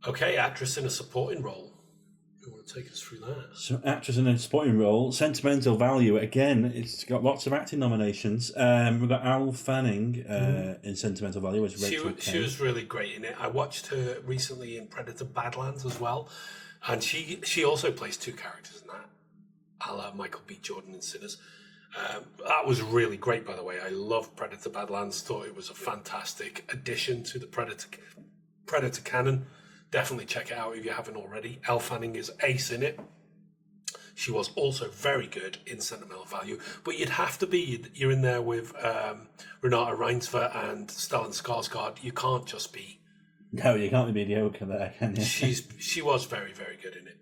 Okay, actress in a supporting role. You want to take us through that? So, actress in a supporting role, Sentimental Value. Again, it's got lots of acting nominations. We've got Elle Fanning in Sentimental Value as Rachel Kay. She was really great in it. I watched her recently in Predator Badlands as well, and she also plays 2 characters in that, a la Michael B. Jordan in Sinners. That was really great, by the way. I love Predator Badlands. Thought it was a fantastic addition to the Predator canon. Definitely check it out if you haven't already. Elle Fanning is ace in it. She was also very good in Sentimental Value, but you'd have to be. You're in there with Renata Reinsve and Stellan Skarsgård. You can't just be. No, you can't be mediocre there, can you? She was very, very good in it.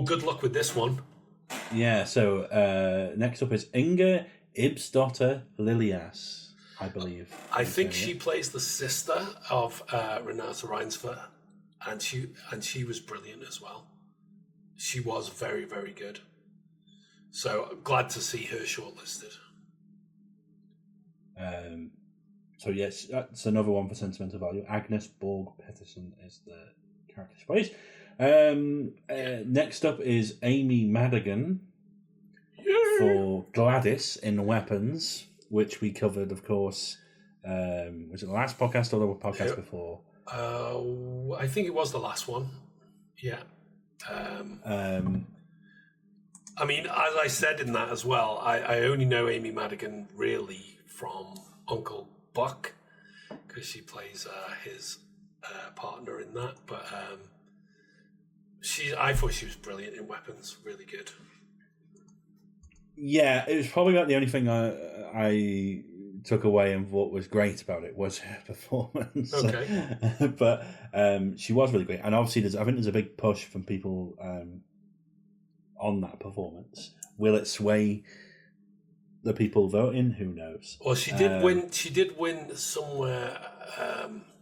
Good luck with this one. Yeah. So next up is Inga Ibsdotter Lilias, I believe. I think she plays the sister of Renata Reinsve, and she was brilliant as well. She was very, very good. So glad to see her shortlisted. So yes, that's another one for Sentimental Value. Agnes Borg Peterson is the character she plays. Next up is Amy Madigan for Gladys in Weapons, which we covered, of course. Was it the last podcast or the podcast before? I think it was the last one. Yeah. I mean, as I said in that as well, I only know Amy Madigan really from Uncle Buck, because she plays his partner in that. But I thought she was brilliant in Weapons, really good. Yeah, it was probably about the only thing I took away and thought was great about it was her performance. Okay. But she was really great. And obviously, I think there's a big push from people on that performance. Will it sway the people voting? Who knows? Well, she did win. She did win somewhere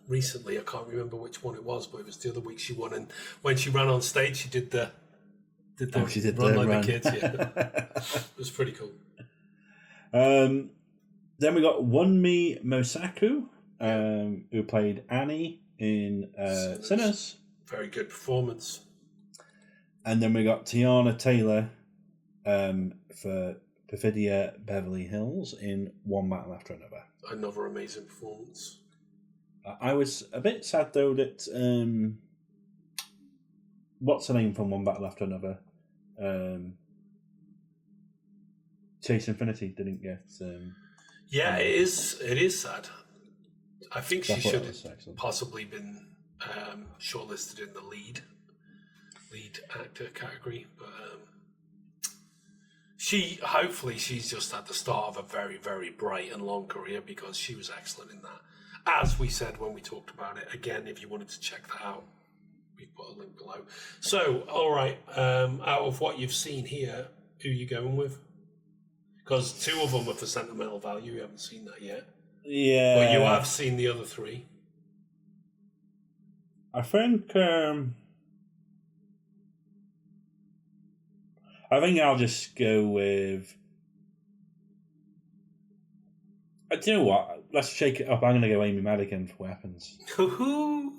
recently. I can't remember which one it was, but it was the other week she won. And when she ran on stage, she did the run like the kids. Yeah, it was pretty cool. Then we got Wunmi Mosaku, who played Annie in Sinners. Very good performance. And then we got Tiana Taylor for Perfidia Beverly Hills in One Battle After Another. Another amazing performance. I was a bit sad though that what's her name from One Battle After Another? Chase Infinity didn't get. Yeah, it is sad. I think she should have possibly been shortlisted in the lead actor category, but hopefully she's just at the start of a very, very bright and long career, because she was excellent in that. As we said when we talked about it, again, if you wanted to check that out, we've put a link below. So, all right, out of what you've seen here, who are you going with? Because 2 of them are for Sentimental Value. You haven't seen that yet. Yeah. But you have seen the other 3. I think I'll just go with. Do you know what? Let's shake it up. I'm going to go Amy Madigan for Weapons. Woohoo!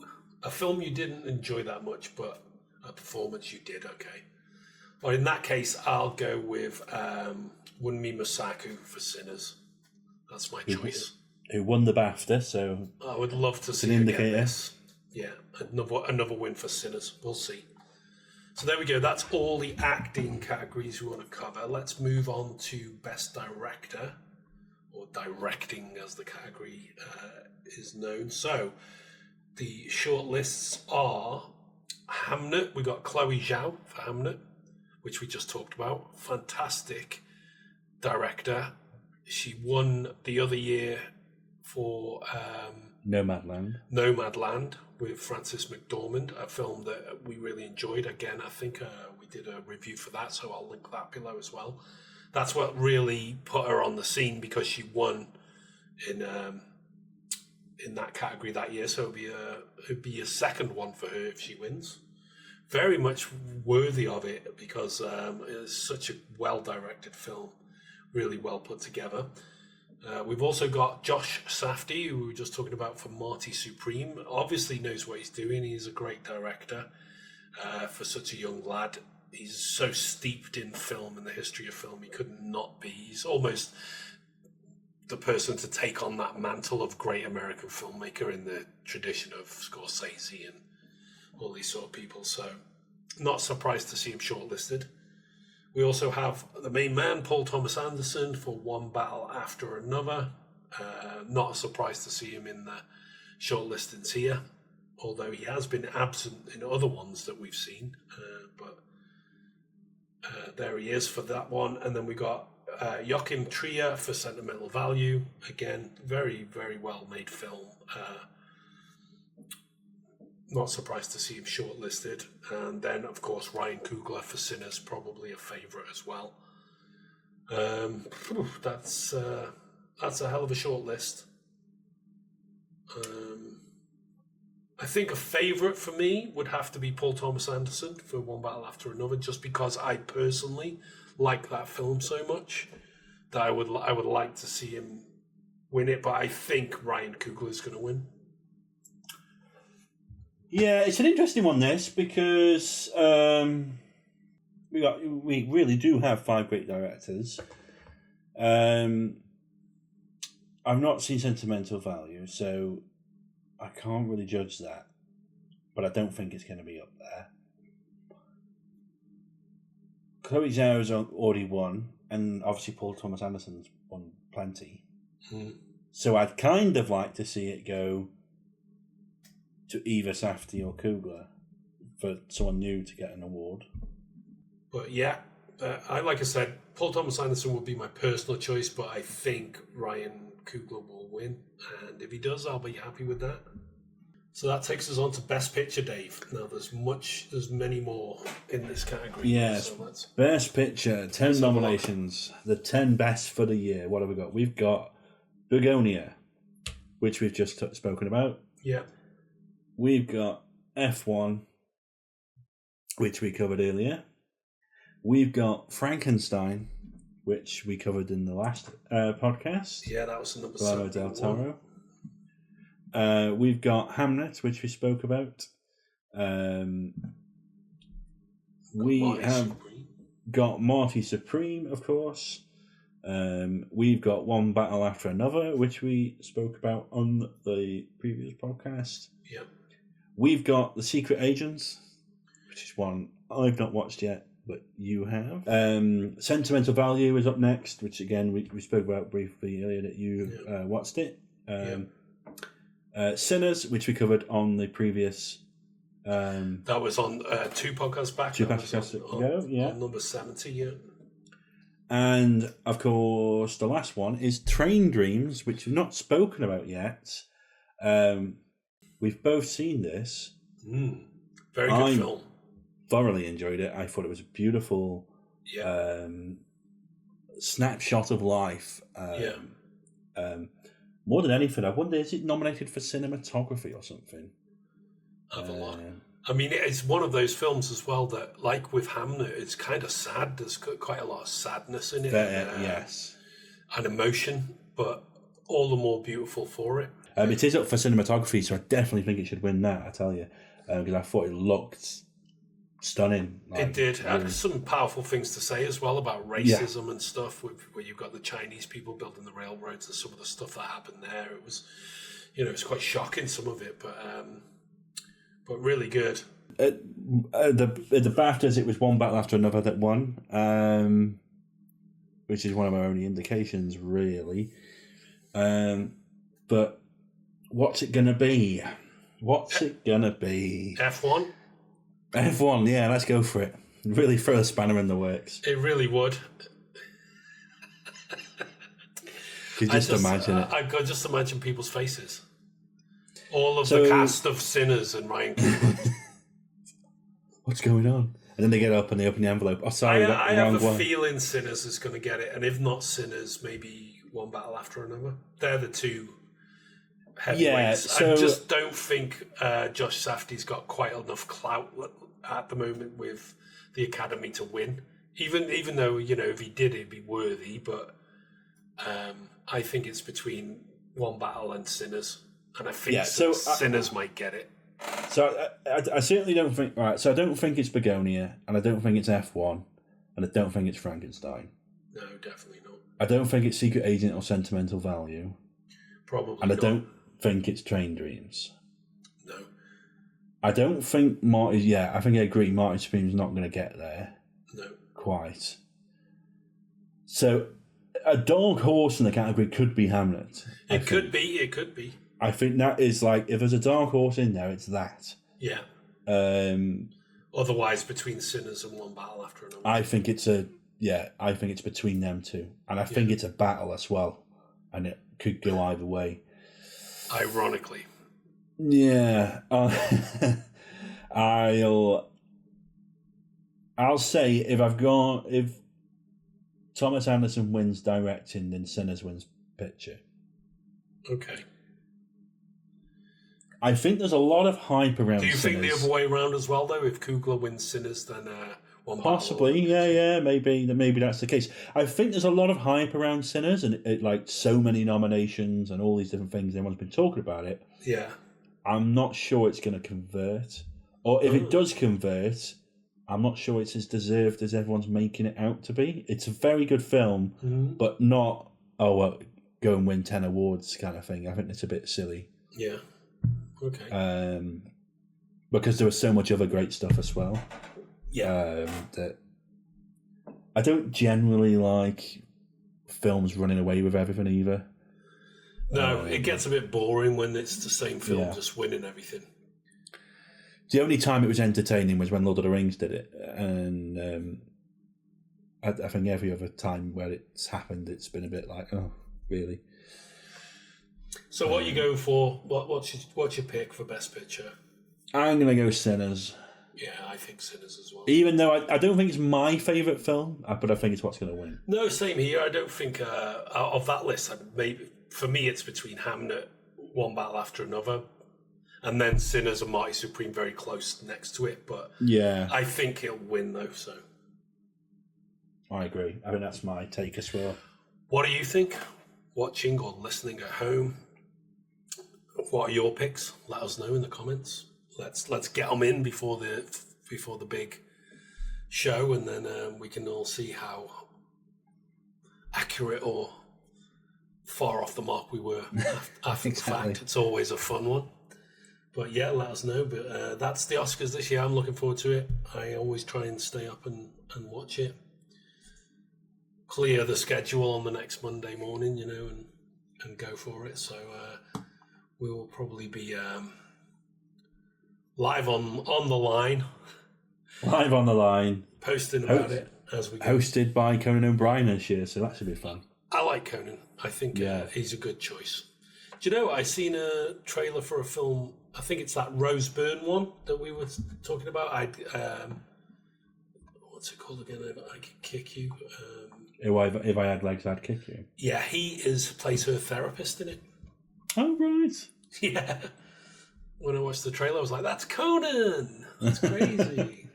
A film you didn't enjoy that much, but a performance you did okay. Well, in that case, I'll go with Wunmi Mosaku for Sinners. That's my choice. Who won the BAFTA, so I would love to see an her indicator. get this. Yeah, another win for Sinners. We'll see. So there we go. That's all the acting categories we want to cover. Let's move on to Best Director, or Directing as the category is known. So the shortlists are Hamnet. We got Chloe Zhao for Hamnet, which we just talked about. Fantastic director. She won the other year for Nomadland with Frances McDormand, a film that we really enjoyed. Again, I think we did a review for that, so I'll link that below as well. That's what really put her on the scene, because she won in that category that year. So it'd be a second one for her if she wins. Very much worthy of it, because it's such a well-directed film, really well put together. We've also got Josh Safdie, who we were just talking about, for Marty Supreme. Obviously knows what he's doing. He's a great director for such a young lad. He's so steeped in film and the history of film, he could not be. He's almost the person to take on that mantle of great American filmmaker in the tradition of Scorsese and all these sort of people. So not surprised to see him shortlisted. We also have the main man, Paul Thomas Anderson, for One Battle After Another. Not a surprise to see him in the shortlistings here, although he has been absent in other ones that we've seen. But there he is for that one. And then we got Joachim Trier for Sentimental Value. Again, very, very well made film. Not surprised to see him shortlisted. And then, of course, Ryan Coogler for Sinners, probably a favourite as well. That's a hell of a shortlist. I think a favourite for me would have to be Paul Thomas Anderson for One Battle After Another, just because I personally like that film so much that I would like to see him win it. But I think Ryan Coogler is going to win. Yeah, it's an interesting one, this, because we really do have 5 great directors. I've not seen Sentimental Value, so I can't really judge that, but I don't think it's going to be up there. Chloe Zhao's already won, and obviously Paul Thomas Anderson's won plenty. So I'd kind of like to see it go to either Safdie or Coogler for someone new to get an award. But yeah, like I said, Paul Thomas Anderson would be my personal choice, but I think Ryan Coogler will win. And if he does, I'll be happy with that. So that takes us on to Best Picture, Dave. Now, there's many more in this category. Yes, so Best Picture, 10 nominations, the 10 best for the year. What have we got? We've got Bugonia, which we've just spoken about. Yeah. We've got F1, which we covered earlier. We've got Frankenstein, which we covered in the last podcast. Yeah, that was the number Guillermo del Toro. We've got Hamnet, which we spoke about. We have got Marty Supreme, of course. We've got One Battle After Another, which we spoke about on the previous podcast. Yeah. We've got The Secret Agents, which is one I've not watched yet, but you have. Sentimental Value is up next, which again we spoke about briefly earlier that you watched it. Sinners, which we covered on the previous. That was on 2 podcasts back. 2 podcasts ago, yeah. On number 70, yeah. And of course, the last one is Train Dreams, which we've not spoken about yet. We've both seen this. Very good film. Thoroughly enjoyed it. I thought it was a beautiful snapshot of life. More than anything, I wonder, is it nominated for cinematography or something? Have a lot. I mean, it's one of those films as well that, like with Hamnet, it's kind of sad. There's quite a lot of sadness in it. Yes. And emotion, but all the more beautiful for it. It is up for cinematography, so I definitely think it should win that, I tell you. Because I thought it looked stunning. It did. It had some powerful things to say as well about racism and stuff, where you've got the Chinese people building the railroads and some of the stuff that happened there. It was, it was quite shocking, some of it, but really good. At the BAFTAs, it was one battle after another that won, which is one of our only indications, really. But what's it going to be? F1? F1, yeah, let's go for it. Really throw a spanner in the works. It really would. You just imagine it. I could just imagine people's faces. All of the cast of Sinners and Ryan Coogler. What's going on? And then they get up and they open the envelope. Oh, sorry, I have a feeling Sinners is going to get it, and if not Sinners, maybe One Battle After Another. They're the two heavyweights. I just don't think Josh Safdie's got quite enough clout at the moment with the Academy to win. Even though, if he did, it'd be worthy, but I think it's between One Battle and Sinners, and I think Sinners might get it. So I certainly don't think... Right, so I don't think it's Bugonia, and I don't think it's F1, and I don't think it's Frankenstein. No, definitely not. I don't think it's Secret Agent or Sentimental Value. Probably and not. I don't think it's Train Dreams. No. I don't think Marty... Yeah, I think I agree. Marty Supreme's not going to get there. No. Quite. So a dog horse in the category could be Hamnet. It could be. I think that is like, if there's a dark horse in there, it's that. Yeah. Otherwise, between Sinners and One Battle After Another. I think it's between them two. And I think it's a battle as well. And it could go either way. Ironically. Yeah. I'll say if Thomas Anderson wins directing, then Sinners wins picture. Okay. I think there's a lot of hype around Sinners. Do you think the other way around as well, though? If Coogler wins Sinners, then One Battle? Possibly, yeah, maybe that's the case. I think there's a lot of hype around Sinners, and it like so many nominations and all these different things. Everyone's been talking about it. Yeah. I'm not sure it's going to convert. Or if it does convert, I'm not sure it's as deserved as everyone's making it out to be. It's a very good film, but not, go and win 10 awards kind of thing. I think it's a bit silly. Yeah. Okay. Because there was so much other great stuff as well. Yeah. That I don't generally like films running away with everything either. No, it gets a bit boring when it's the same film just winning everything. The only time it was entertaining was when Lord of the Rings did it, and I think every other time where it's happened, it's been a bit like, oh, really? So what are you going for? What's your pick for Best Picture? I'm going to go Sinners. Yeah, I think Sinners as well. Even though I don't think it's my favourite film, but I think it's what's going to win. No, same here. I don't think of that list. Maybe for me, it's between Hamnet, One Battle After Another, and then Sinners and Marty Supreme very close next to it. But yeah, I think it'll win though. So I agree. I think that's my take as well. What do you think? Watching or listening at home, what are your picks? Let us know in the comments. Let's get them in before the big show, and then we can all see how accurate or far off the mark we were after the fact. It's always a fun one. But yeah, let us know. But that's the Oscars this year. I'm looking forward to it. I always try and stay up and watch it. Clear the schedule on the next Monday morning, and go for it. So we will probably be live on the line. Live on the line. Posting about it as we go. Hosted by Conan O'Brien this year, so that should be fun. I like Conan. I think he's a good choice. Do you know, I seen a trailer for a film, I think it's that Rose Byrne one that we were talking about. What's it called again? I Could Kick You. If I had legs, I'd kick you. Yeah, he plays her therapist in it. Oh, right. Yeah. When I watched the trailer, I was like, that's Conan. That's crazy.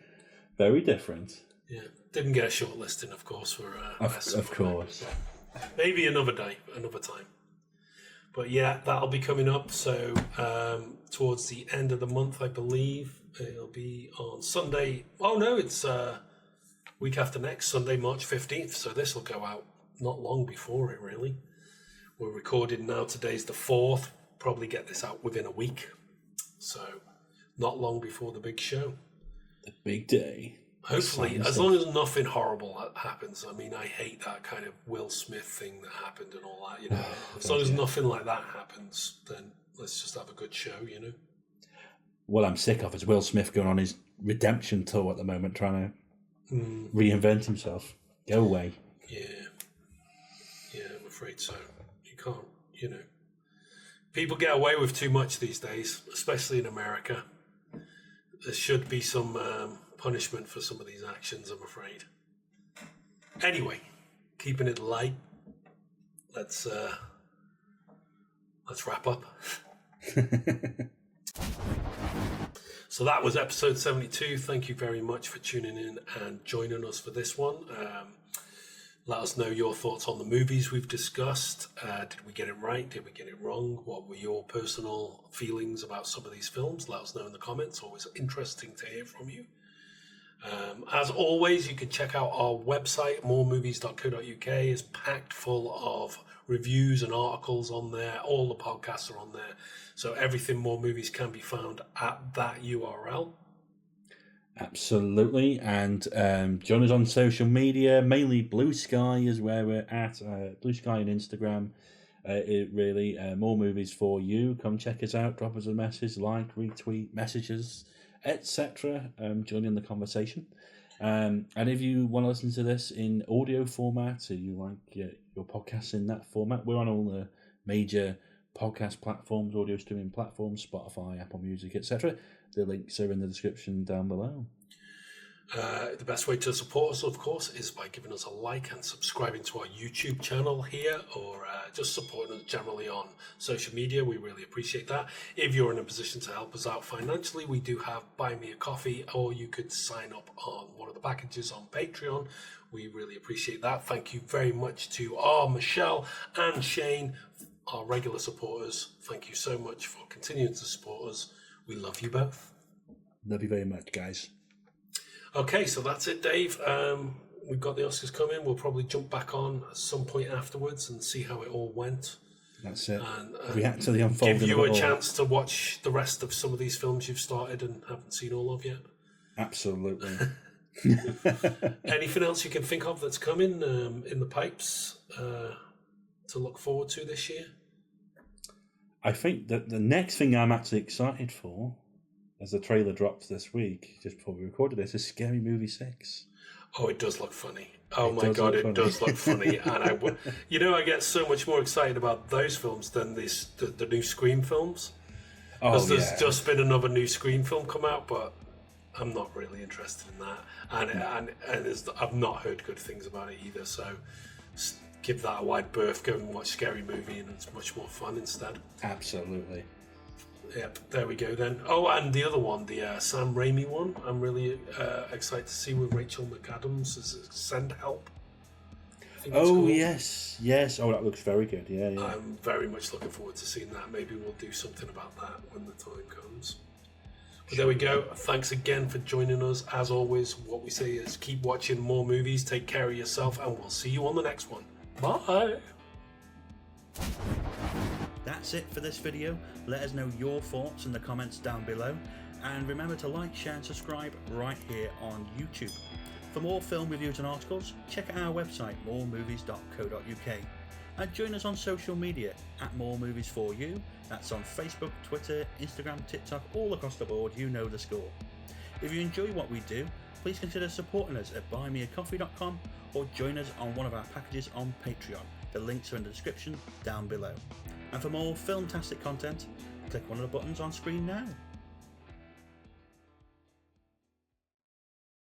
Very different. Yeah. Didn't get a shortlisting, of course, for of course. Maybe another day, another time. But yeah, that'll be coming up. So towards the end of the month, I believe it'll be on Sunday. Oh no, it's week after next, Sunday, March 15th. So this will go out not long before it, really. We're recording now. Today's the 4th. Probably get this out within a week. So not long before the big show. The big day. Hopefully, as long as nothing horrible happens. I mean, I hate that kind of Will Smith thing that happened and all that, you know. As long as nothing like that happens, then let's just have a good show, you know. What I'm sick of is Will Smith going on his redemption tour at the moment, trying to reinvent himself. Go away. Yeah, I'm afraid so. You can't, you know. People get away with too much these days, especially in America. There should be some punishment for some of these actions, I'm afraid. Anyway, keeping it light, let's wrap up. So that was episode 72. Thank you very much for tuning in and joining us for this one. Let us know your thoughts on the movies we've discussed. Did we get it right? Did we get it wrong? What were your personal feelings about some of these films? Let us know in the comments. Always interesting to hear from you. As always, you can check out our website, moremovies.co.uk. It's packed full of reviews and articles on there. All the podcasts are on there. So everything More Movies can be found at that URL. Absolutely. And join us on social media. Mainly Blue Sky is where we're at. Blue Sky and Instagram. More Movies for you. Come check us out. Drop us a message. Like, retweet, messages, etc. Join in the conversation. And if you want to listen to this in audio format, or you like your podcasts in that format, we're on all the major podcast platforms, audio streaming platforms, Spotify, Apple Music, etc. The links are in the description down below. The best way to support us, of course, is by giving us a like and subscribing to our YouTube channel here, or just supporting us generally on social media. We really appreciate that. If you're in a position to help us out financially, we do have Buy Me a Coffee, or you could sign up on one of the packages on Patreon. We really appreciate that. Thank you very much to our Michele and Shayne, our regular supporters. Thank you so much for continuing to support us. We love you both. Love you very much, guys. Okay, so that's it, Dave. We've got the Oscars coming. We'll probably jump back on at some point afterwards and see how it all went. That's it. And react to the unfolding. Give you a chance to watch the rest of some of these films you've started and haven't seen all of yet. Absolutely. Anything else you can think of that's coming in the pipes to look forward to this year? I think that the next thing I'm actually excited for, as the trailer dropped this week, just before we recorded this, is Scary Movie 6. Oh, it does look funny. Oh my God, it does look funny. And I get so much more excited about those films than the new Scream films. Because there's just been another new Scream film come out, but I'm not really interested in that. And I've not heard good things about it either. So give that a wide berth, go and watch Scary Movie, and it's much more fun instead. Absolutely. Yep, there we go then. Oh, and the other one, the Sam Raimi one, I'm really excited to see with Rachel McAdams as Send Help. Oh, yes. Oh, that looks very good. Yeah. I'm very much looking forward to seeing that. Maybe we'll do something about that when the time comes. But there we go. Thanks again for joining us. As always, what we say is keep watching more movies, take care of yourself, and we'll see you on the next one. Bye. That's it for this video. Let us know your thoughts in the comments down below. And remember to like, share and subscribe right here on YouTube. For more film reviews and articles, check out our website, moremovies.co.uk. And join us on social media at More Movies For You. That's on Facebook, Twitter, Instagram, TikTok, all across the board. You know the score. If you enjoy what we do, please consider supporting us at buymeacoffee.com or join us on one of our packages on Patreon. The links are in the description down below. And for more filmtastic content, click one of the buttons on screen now.